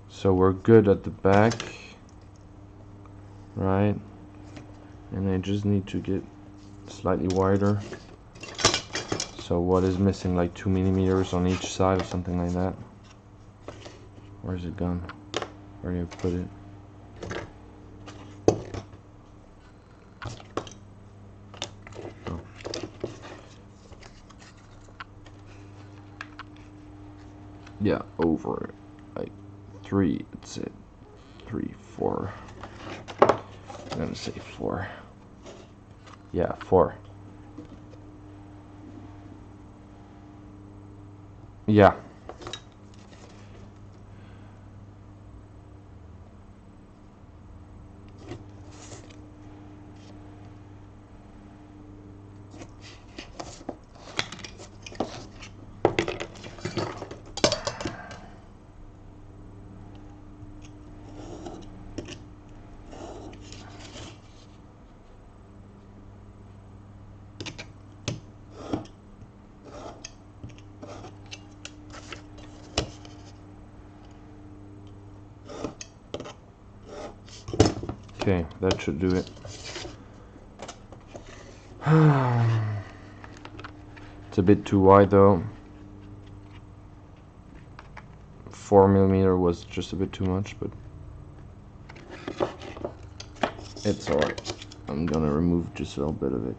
So we're good at the back, right? And I just need to get slightly wider. So what is missing, like 2 millimeters on each side or something like that? Where's it gone? Where do you put it? Oh. Yeah, over it. Like 3, that's it. 3, 4. I'm gonna say 4. Yeah, 4. Yeah. Okay, that should do it. It's a bit too wide though. 4 millimeter was just a bit too much, but it's alright. I'm gonna remove just a little bit of it.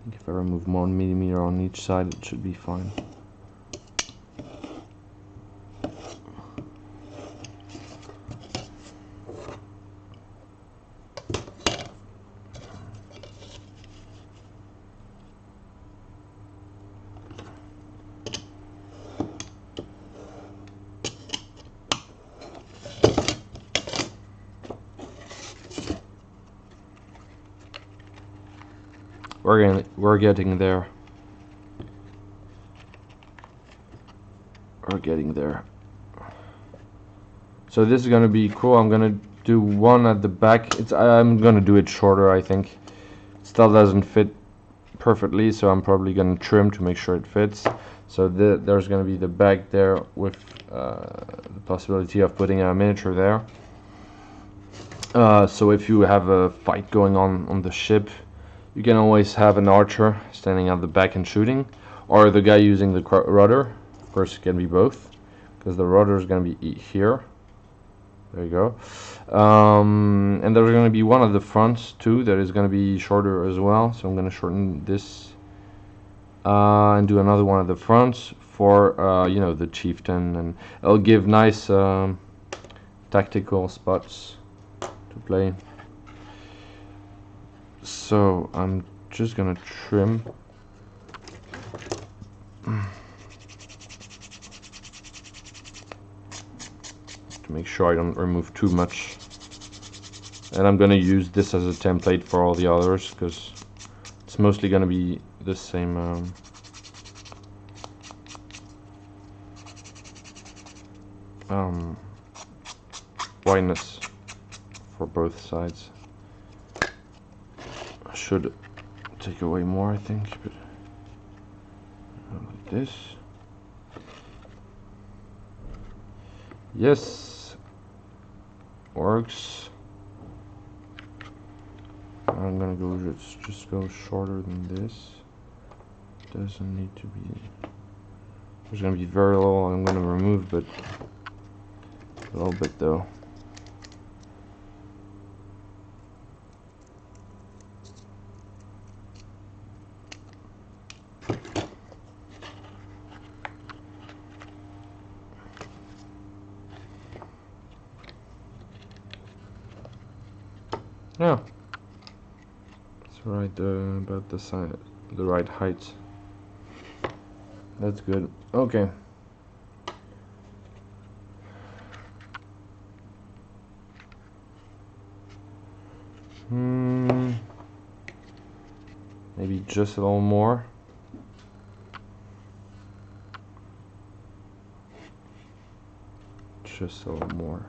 I think if I remove 1 millimeter on each side, it should be fine. We're getting there. We're getting there. So this is gonna be cool. I'm gonna do one at the back. I'm gonna do it shorter, I think. Still doesn't fit perfectly, so I'm probably gonna trim to make sure it fits. So there's gonna be the back there with the possibility of putting a miniature there. So if you have a fight going on the ship, you can always have an archer standing at the back and shooting, or the guy using the rudder. Of course, it can be both, because the rudder is going to be here. There you go. And there's going to be one at the front too that is going to be shorter as well. So I'm going to shorten this and do another one at the front for you know, the chieftain, and it'll give nice tactical spots to play. So I'm just gonna trim. To make sure I don't remove too much. And I'm gonna use this as a template for all the others, because it's mostly gonna be the same whiteness for both sides. I should take away more, I think, but like this. Yes, works. I'm gonna go just go shorter than this. Doesn't need to be. There's gonna be very little I'm gonna remove, but a little bit though. Yeah, it's right about the side, the right height. That's good. Okay. Maybe just a little more. Just a little more.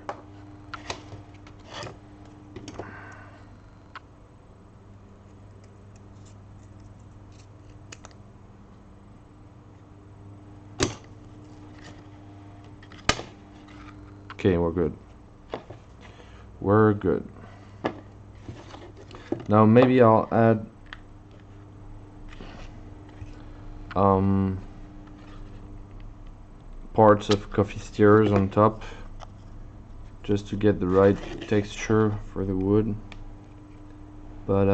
Okay, we're good. We're good. Now maybe I'll add parts of coffee stirrers on top, just to get the right texture for the wood. But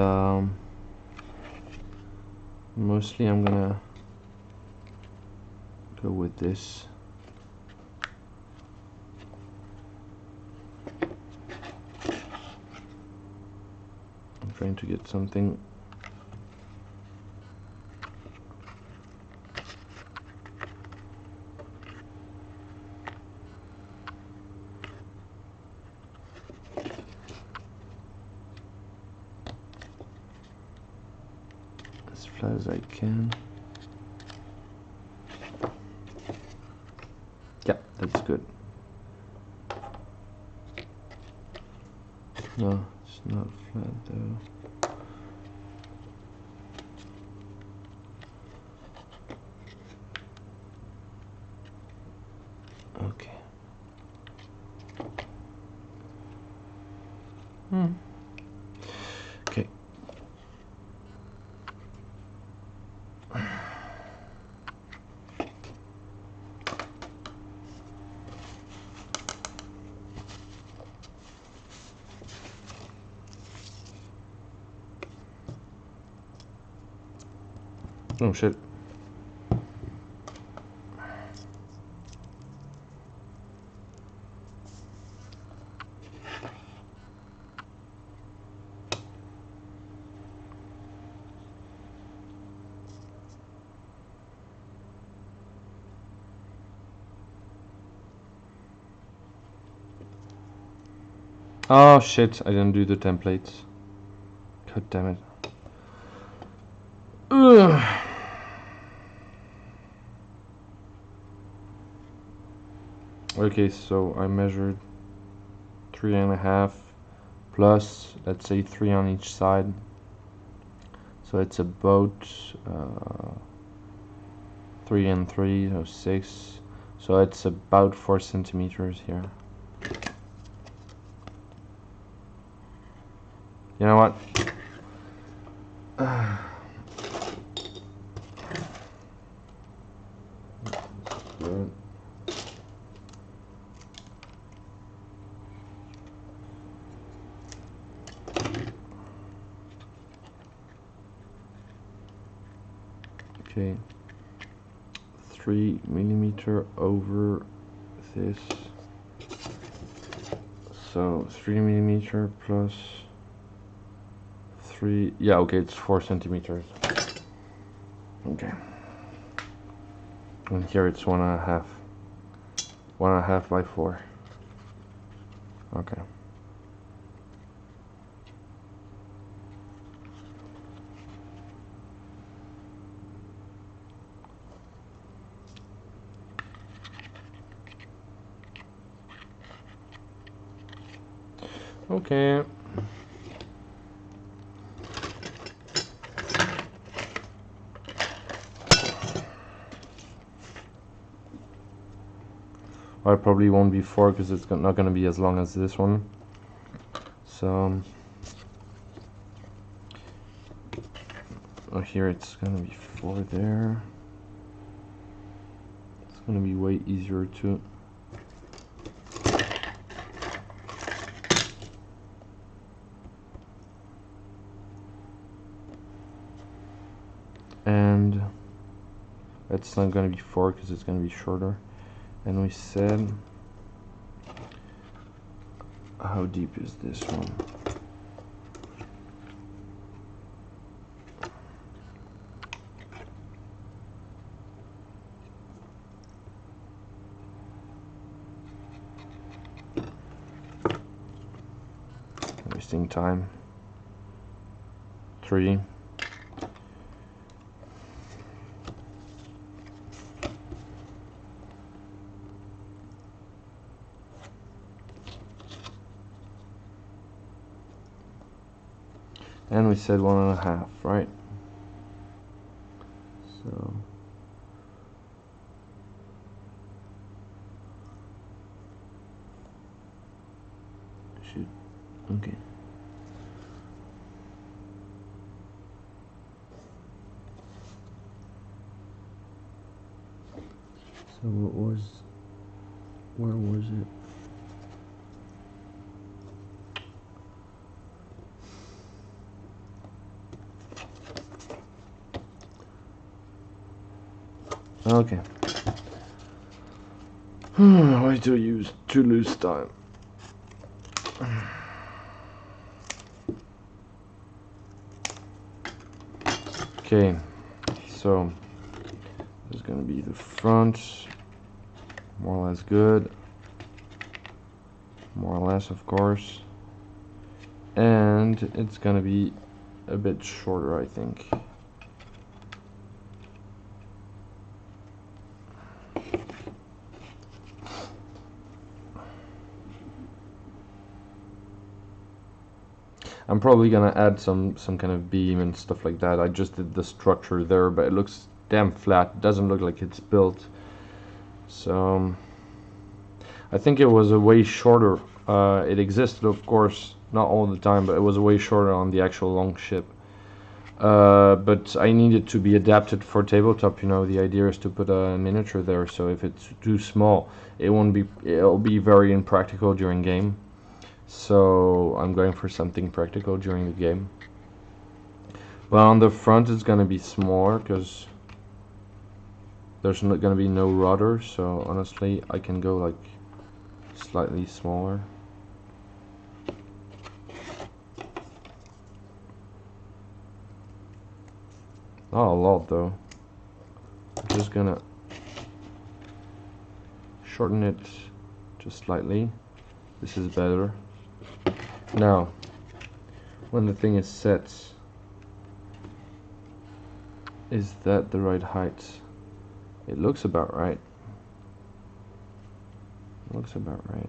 mostly I'm gonna go with this. I'm trying to get something as flat as I can. Yeah, that's good. No, it's not flat though. Okay. Okay. Oh shit. Oh shit, I didn't do the templates. God damn it. Ugh. Okay, so I measured 3.5 plus, let's say 3 on each side. So it's about 3 and 3, so 6. So it's about 4 centimeters here. You know what? Good. Okay, 3 millimeter over this. So 3 millimeter plus 3. Yeah, okay, it's 4 centimeters. Okay. And here it's 1.5. 1.5 by 4. Okay. Okay. I probably won't be 4 because it's not going to be as long as this one. So here it's going to be 4 there. It's going to be way easier to and it's not going to be 4 because it's going to be shorter. And we said, how deep is this one? Wasting time. 3. And we said 1.5, right? So shoot. Okay. So where was it? Okay. Why do I use to lose time? Okay, so this is gonna be the front, more or less good, more or less, of course, and it's gonna be a bit shorter, I think. I'm probably gonna add some kind of beam and stuff like that. I just did the structure there, but it looks damn flat. It doesn't look like it's built. So I think it was a way shorter. It existed, of course, not all the time, but it was a way shorter on the actual Longship. But I needed to be adapted for tabletop. You know, the idea is to put a miniature there. So if it's too small, it'll be very impractical during game. So I'm going for something practical during the game. Well, on the front it's gonna be smaller because there's not gonna be no rudder, so honestly I can go like slightly smaller. Not a lot though. I'm just gonna shorten it just slightly. This is better. Now, when the thing is set, is that the right height? It looks about right. Looks about right.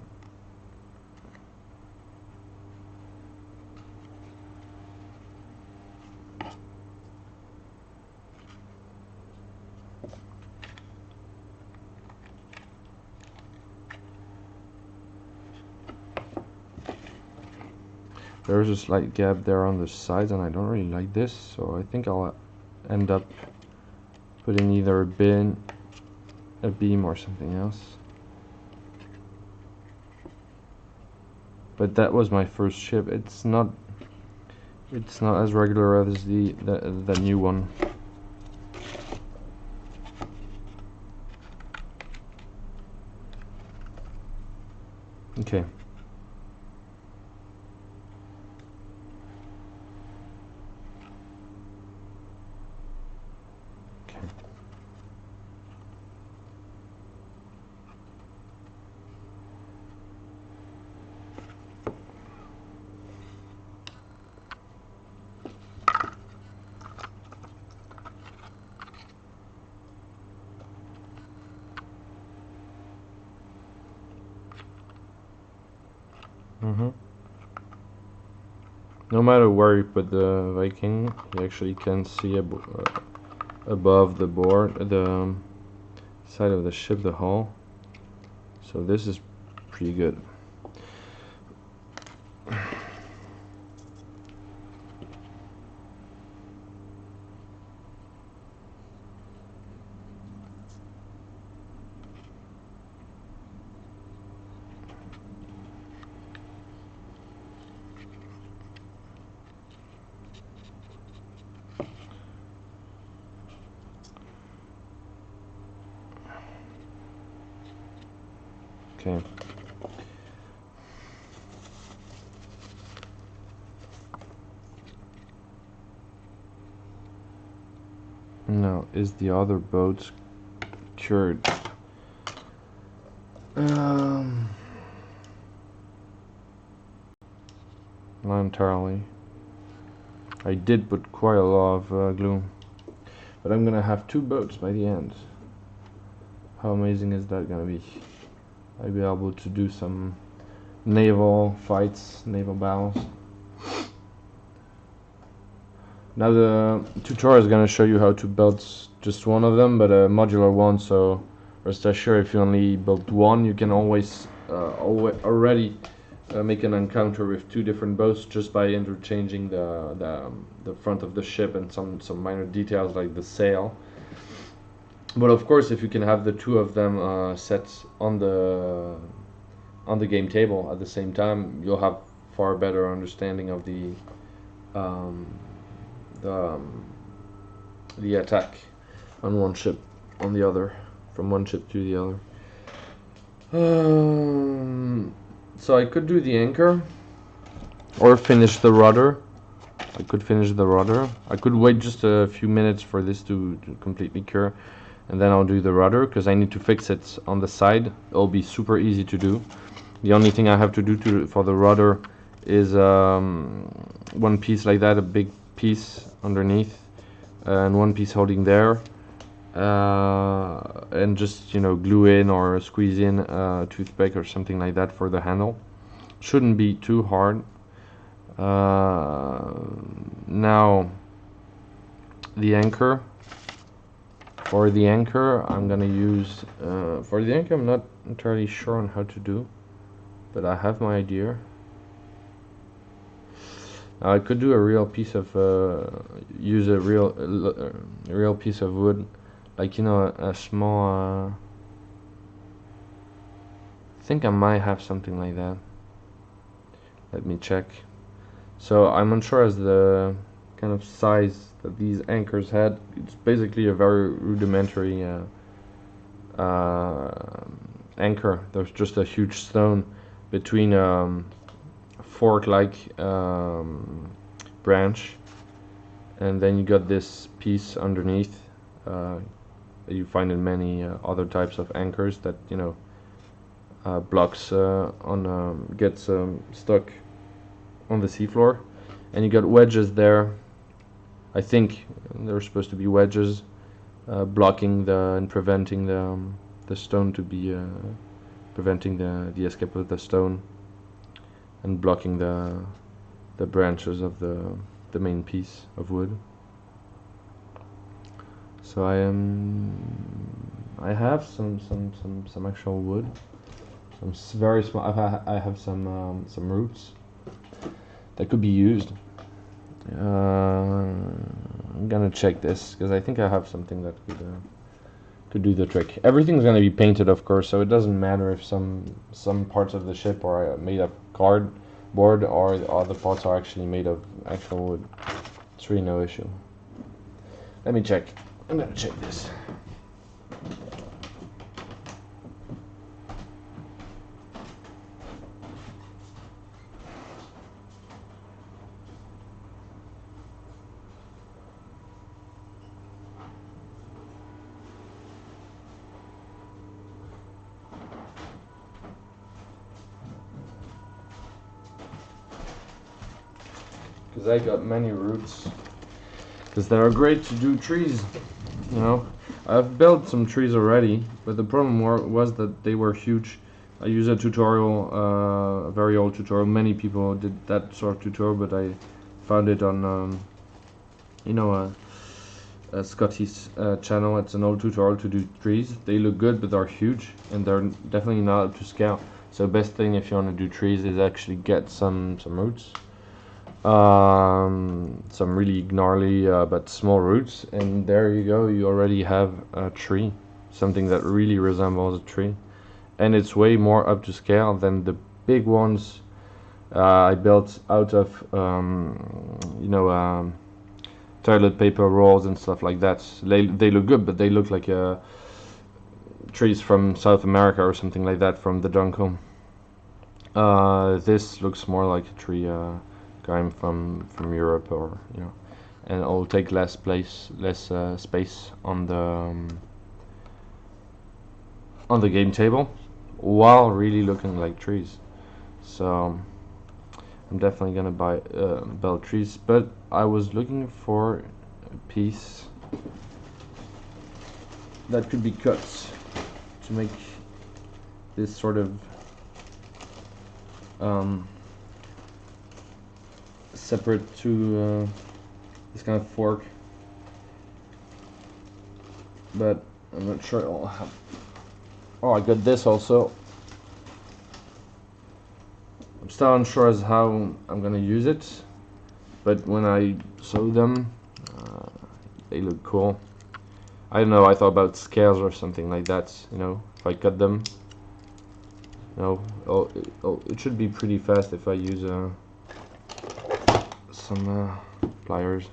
There's a slight gap there on the sides and I don't really like this, so I think I'll end up putting either a beam or something else. But that was my first ship. It's not as regular as the new one. Okay. No matter where you put the Viking, you actually can see above the board, the side of the ship, the hull. So this is pretty good. Okay. Now, is the other boat cured? Not entirely. I did put quite a lot of glue, but I'm gonna have 2 boats by the end. How amazing is that gonna be? I'll be able to do some naval fights, naval battles. Now the tutorial is going to show you how to build just one of them, but a modular one, so rest assured if you only build one, you can always already make an encounter with 2 different boats just by interchanging the front of the ship and some minor details like the sail. But of course, if you can have the 2 of them set on the game table at the same time, you'll have far better understanding of the attack on one ship on the other, from one ship to the other. So I could do the anchor or finish the rudder. I could finish the rudder. I could wait just a few minutes for this to completely cure, and then I'll do the rudder because I need to fix it on the side. It'll be super easy to do. The only thing I have to do for the rudder is one piece like that, a big piece underneath, and one piece holding there, and just, you know, glue in or squeeze in a toothpick or something like that for the handle. Shouldn't be too hard. Now the anchor. For the anchor, I'm gonna use for the anchor I'm not entirely sure on how to do, but I have my idea. I could do a real piece of use a real piece of wood, like, you know, a small I think I might have something like that. Let me check. So I'm unsure as the kind of size that these anchors had. It's basically a very rudimentary anchor. There's just a huge stone between a fork-like branch, and then you got this piece underneath that you find in many other types of anchors that, you know, blocks on gets stuck on the seafloor, and you got wedges there. I think they're supposed to be wedges blocking and preventing the stone to be preventing the escape of the stone, and blocking the branches of the main piece of wood. So I have some actual wood, some very small. I have some roots that could be used. I'm gonna check this because I think I have something that could do the trick. Everything's gonna be painted, of course, so it doesn't matter if some parts of the ship are made of cardboard or the other parts are actually made of actual wood. It's really no issue. Let me check. I'm gonna check this. Because I got many roots. Because they are great to do trees. You know, I've built some trees already, but the problem was that they were huge. I used a tutorial, a very old tutorial. Many people did that sort of tutorial, but I found it on, you know, a Scotty's channel. It's an old tutorial to do trees. They look good, but they're huge, and they're definitely not up to scale. So the best thing if you want to do trees is actually get some roots. Some really gnarly but small roots, and there you go, you already have a tree, something that really resembles a tree, and it's way more up to scale than the big ones I built out of you know, toilet paper rolls and stuff like that. They look good, but they look like trees from South America or something like that, from the jungle. This looks more like a tree I'm from Europe, or, you know, and it'll take less space on the game table, while really looking like trees. So I'm definitely gonna build trees, but I was looking for a piece that could be cut to make this sort of separate to this kind of fork, but I'm not sure I'll have. Oh, I got this also. I'm still unsure as how I'm gonna use it, but when I sew them, they look cool. I don't know, I thought about scales or something like that, you know, if I cut them. You know, it should be pretty fast if I use some pliers.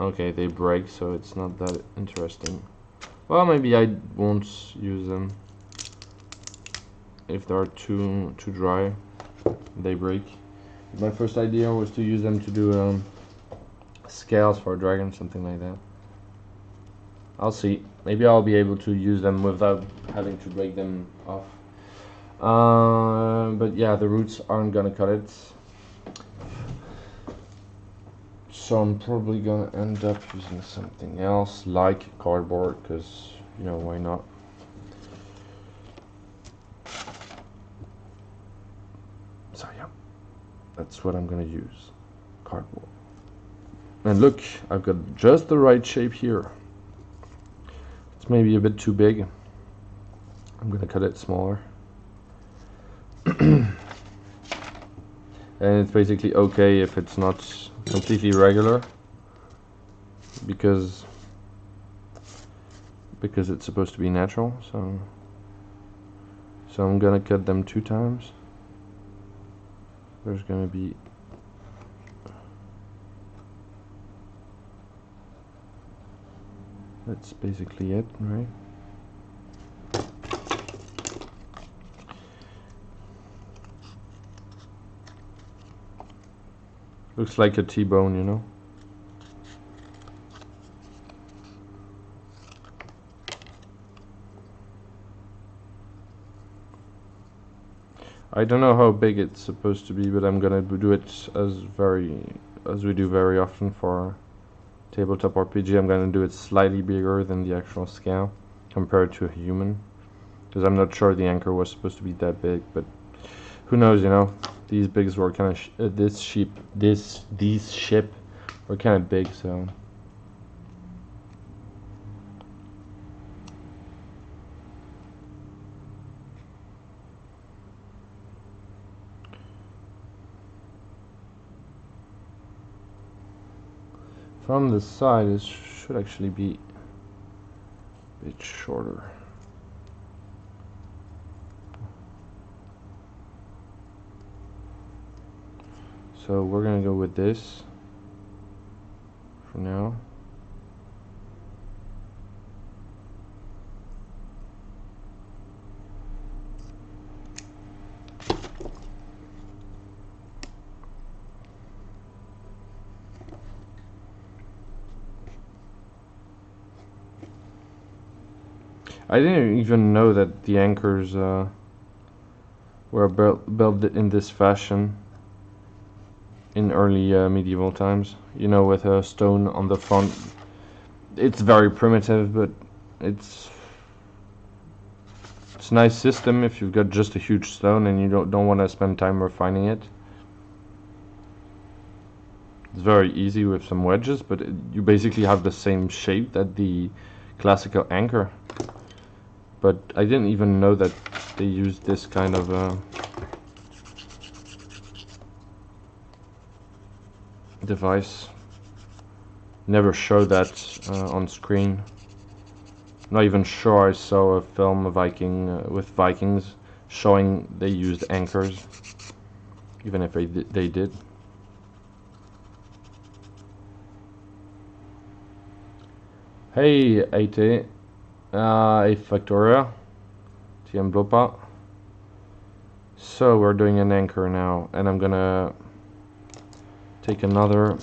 Okay, they break, so it's not that interesting. Well, maybe I won't use them if they are too dry. They break. My first idea was to use them to do scales for a dragon, something like that. I'll see. Maybe I'll be able to use them without having to break them off. But yeah, the roots aren't gonna cut it, so I'm probably gonna end up using something else like cardboard, because, you know, why not? So yeah, that's what I'm gonna use, cardboard. And look, I've got just the right shape here. It's maybe a bit too big. I'm gonna cut it smaller. And it's basically okay if it's not completely regular, because it's supposed to be natural. So I'm gonna cut them 2 times. there's gonna be that's basically it, right? Looks like a T-bone, you know. I don't know how big it's supposed to be, but I'm gonna do it as we do very often for tabletop RPG. I'm gonna do it slightly bigger than the actual scale compared to a human, because I'm not sure the anchor was supposed to be that big, but who knows, you know. These bigs were kind of these ship were kind of big, so from the side it should actually be a bit shorter. So we're gonna go with this for now. I didn't even know that the anchors were built in this fashion in early medieval times. You know, with a stone on the front. It's very primitive, but it's a nice system if you've got just a huge stone and you don't want to spend time refining it. It's very easy with some wedges, but you basically have the same shape that the classical anchor. But I didn't even know that they used this kind of device. Never showed that on screen. Not even sure I saw a film of with Vikings showing they used anchors, even if they did. Hey, IT. Hey, Factoria. Tiemblopa. So we're doing an anchor now, and I'm gonna take another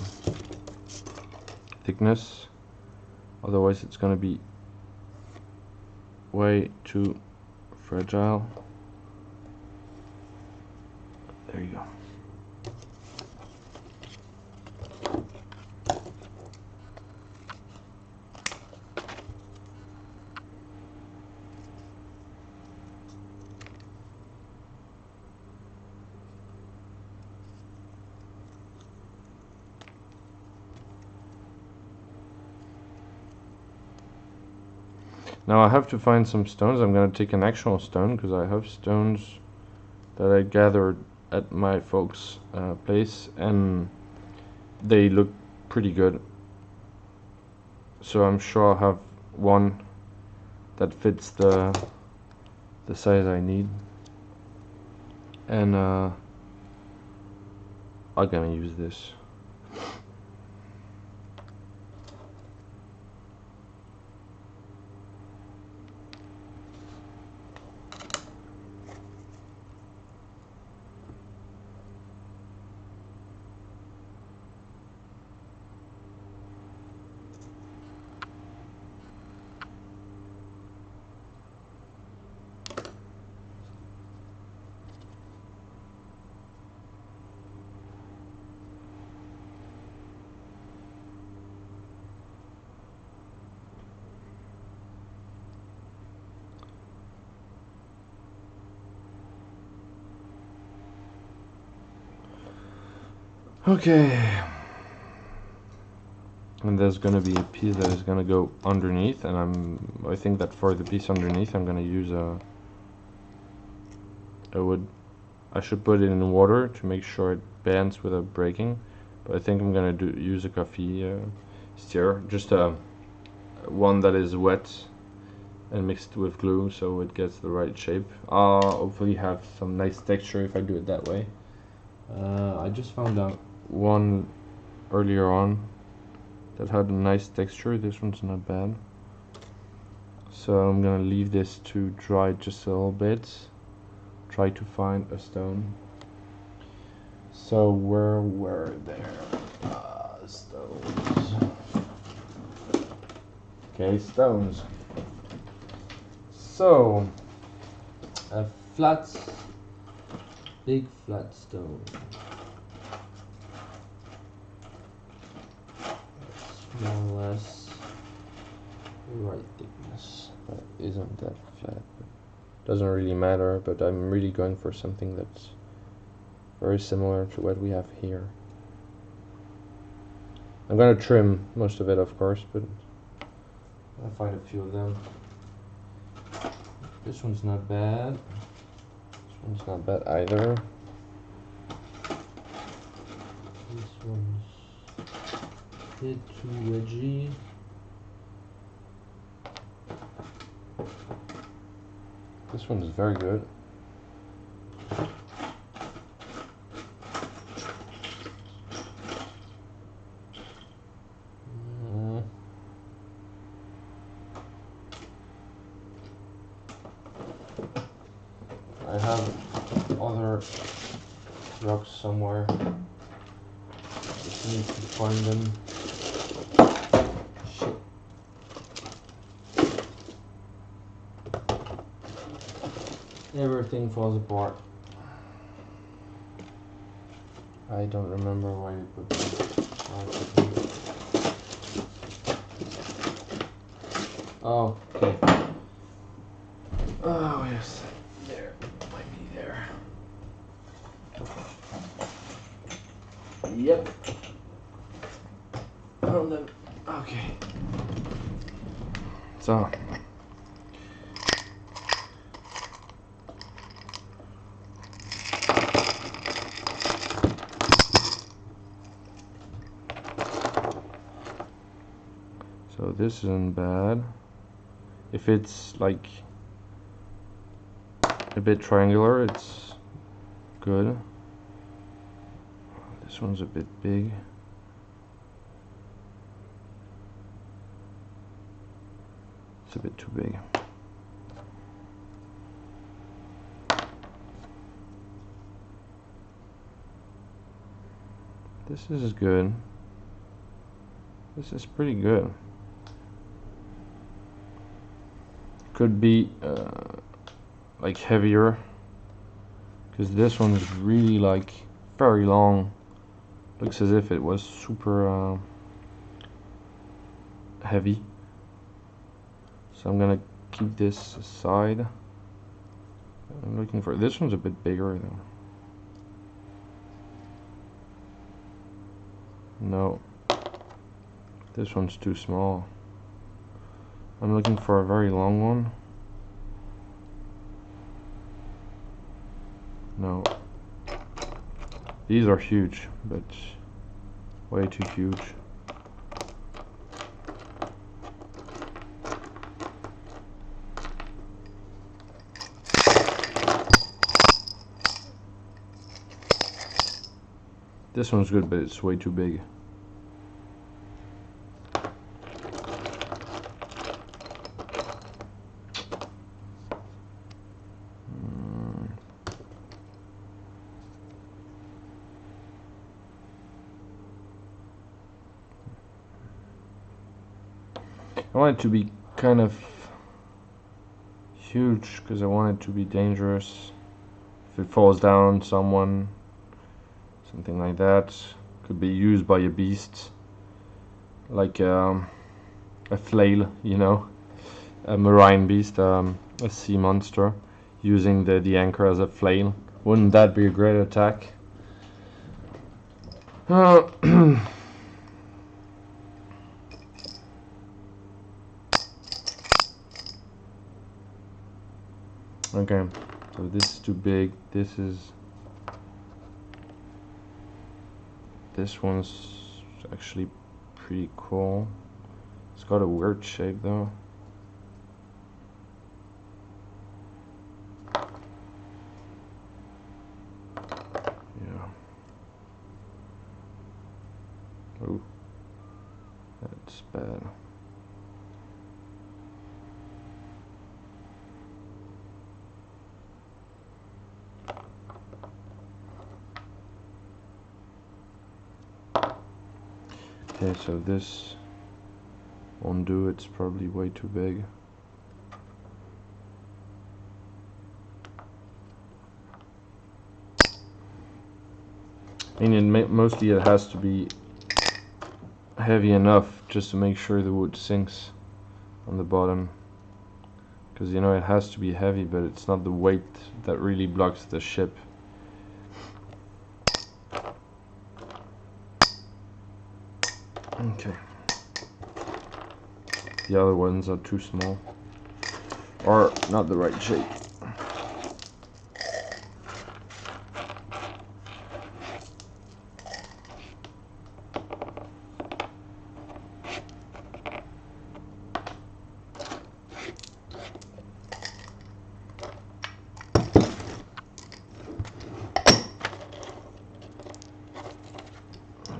thickness. Otherwise, it's gonna be way too fragile. There you go. Now I have to find some stones. I'm gonna take an actual stone because I have stones that I gathered at my folks' place, and they look pretty good. So I'm sure I'll have one that fits the size I need, and I'm gonna use this. Okay, and there's gonna be a piece that is gonna go underneath, and I think that for the piece underneath I'm gonna use a wood. I should put it in water to make sure it bends without breaking, but I think I'm gonna use a coffee stir, just one that is wet and mixed with glue so it gets the right shape. I'll hopefully have some nice texture if I do it that way. I just found out one earlier on that had a nice texture. This one's not bad. So I'm gonna leave this to dry just a little bit. Try to find a stone. So where were there? Stones. Okay, stones. So a big flat stone. That's more or less the right thickness. But isn't that flat? Doesn't really matter, but I'm really going for something that's very similar to what we have here. I'm gonna trim most of it, of course, but I'll find a few of them. This one's not bad. This one's not bad either. This one's a bit too wedgy. This one is very good. I have other rocks somewhere. Just need to find them. Shit. Everything falls apart. I don't remember where you put them. Oh, okay. Oh, yes. There. Might be there. Yep. Found them. Okay. So. So this isn't bad. If it's like a bit triangular, it's good. This one's a bit big. It's a bit too big. This is good. This is pretty good. Could be like heavier, because this one is really like very long. Looks as if it was super heavy. So I'm gonna keep this aside. I'm looking for this one's a bit bigger though. No, this one's too small. I'm looking for a very long one. No. These are huge, but way too huge. This one's good, but it's way too big. I want it to be kind of huge because I want it to be dangerous. If it falls down on someone, something like that, could be used by a beast, like a flail, you know, a marine beast, a sea monster, using the anchor as a flail. Wouldn't that be a great attack? Okay, so this is too big. This one's actually pretty cool. It's got a weird shape though. Yeah. bad. Okay, so this won't do, it's probably way too big. I mean, mostly it has to be heavy enough just to make sure the wood sinks on the bottom. Because, you know, it has to be heavy, but it's not the weight that really blocks the ship. Okay. The other ones are too small, or not the right shape.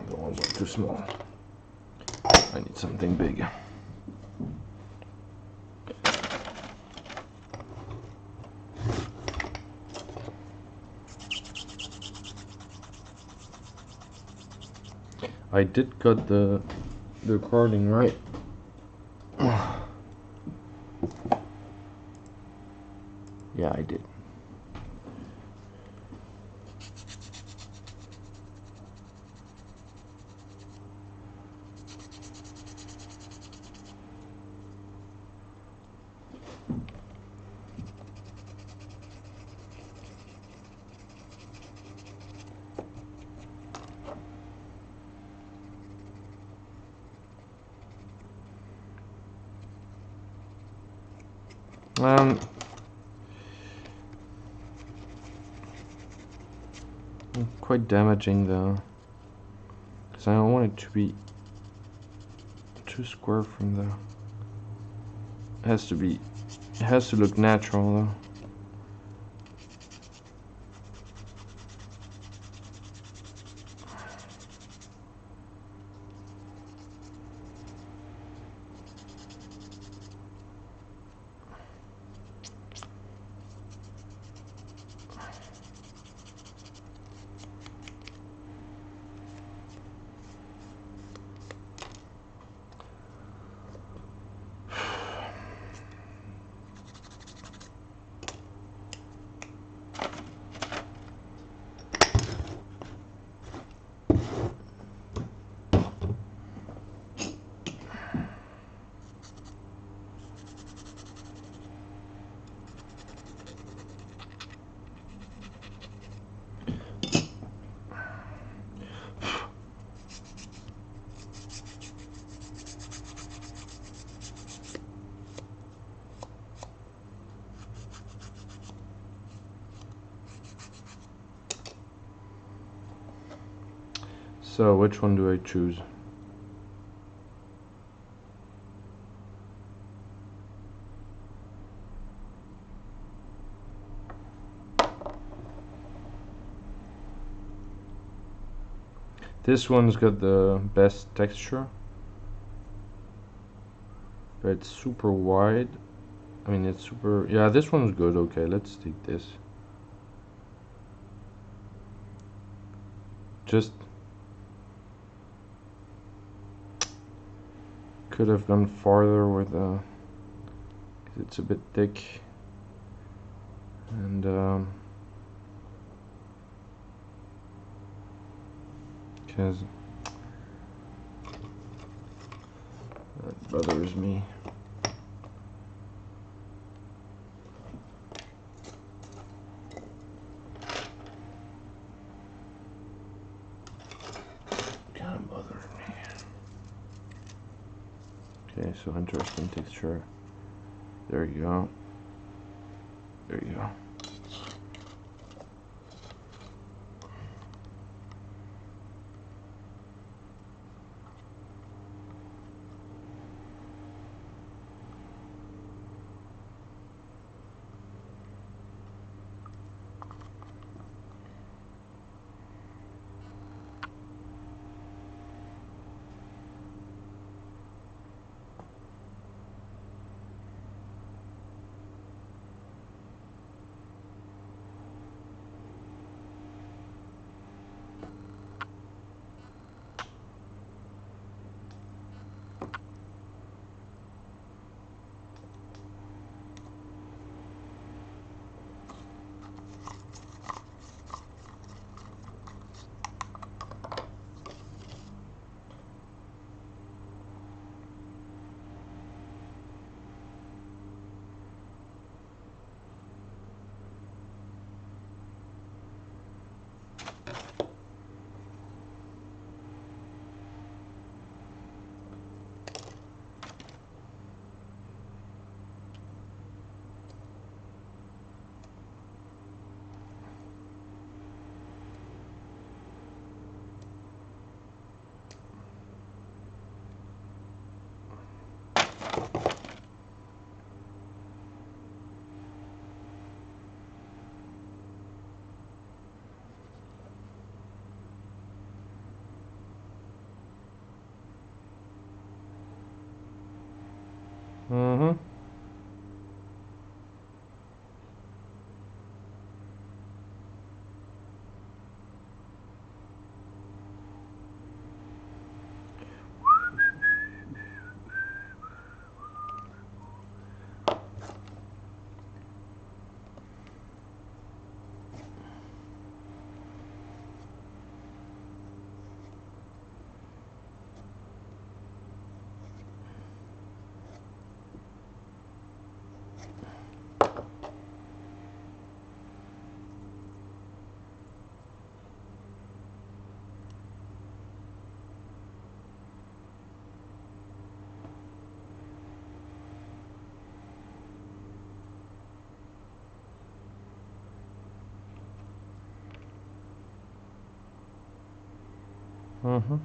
The ones are too small. I need something big. I did cut the carding right. Yeah, I did. Quite damaging though, because I don't want it to be too square from the. It has to look natural though. So which one do I choose? This one's got the best texture, but it's super wide. I mean, it's super. Yeah, this one's good. Okay, let's take this. Just could have gone farther with cause it's a bit thick, and because that bothers me. Kind of bothers me. Okay, so interesting texture. There you go. There you go. Mm-hmm. Mm-hmm.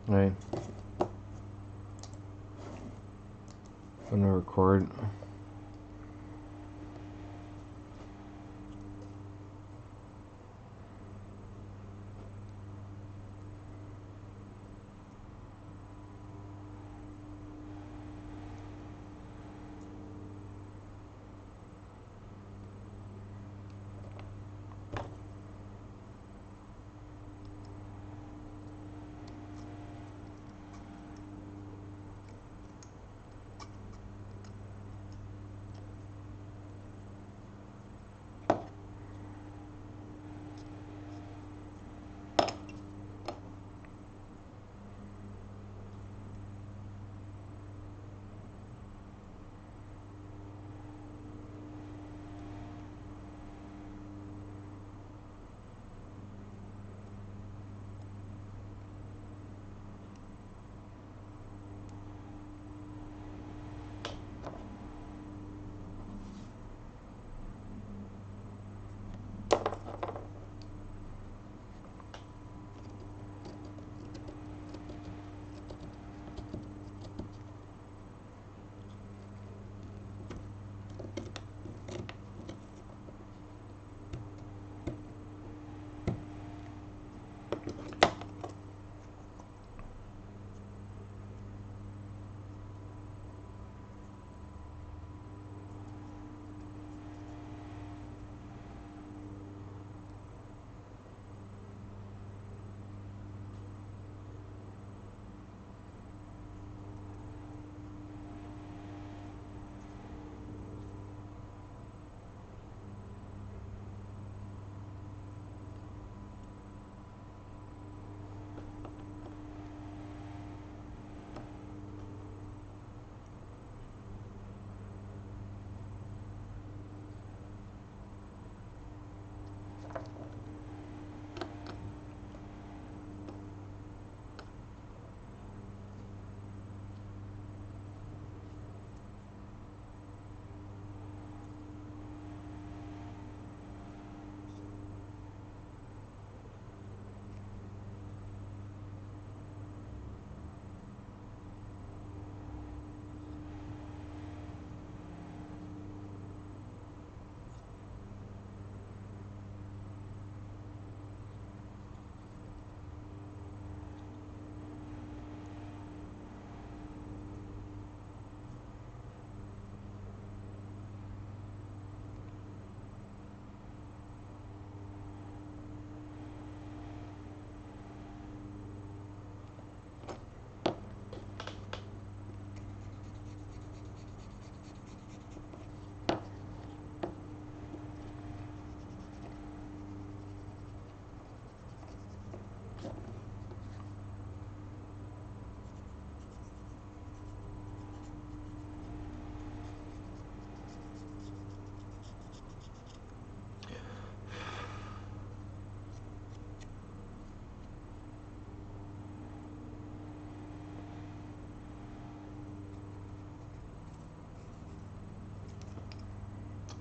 Right. Gonna record.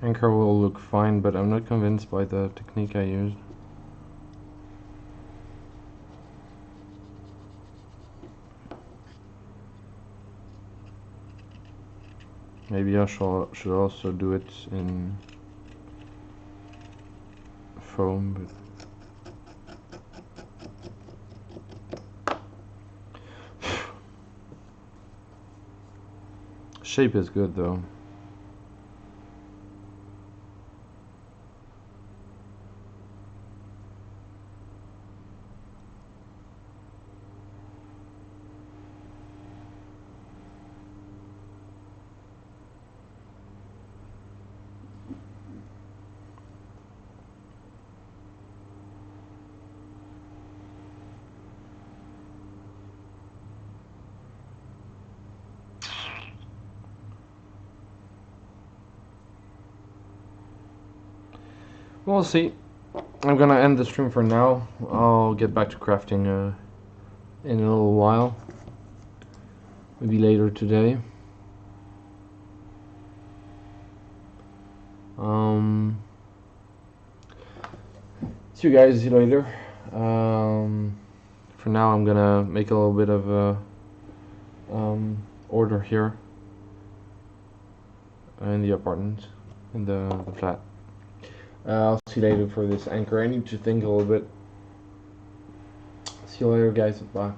Anchor will look fine, but I'm not convinced by the technique I used. Maybe I should also do it in foam, but shape is good though. We'll see. I'm gonna end the stream for now. I'll get back to crafting in a little while. Maybe later today. See you guys later. for now I'm gonna make a little bit of order here in the apartment, in the flat. I'll see you later for this anchor. I need to think a little bit. See you later, guys. Bye.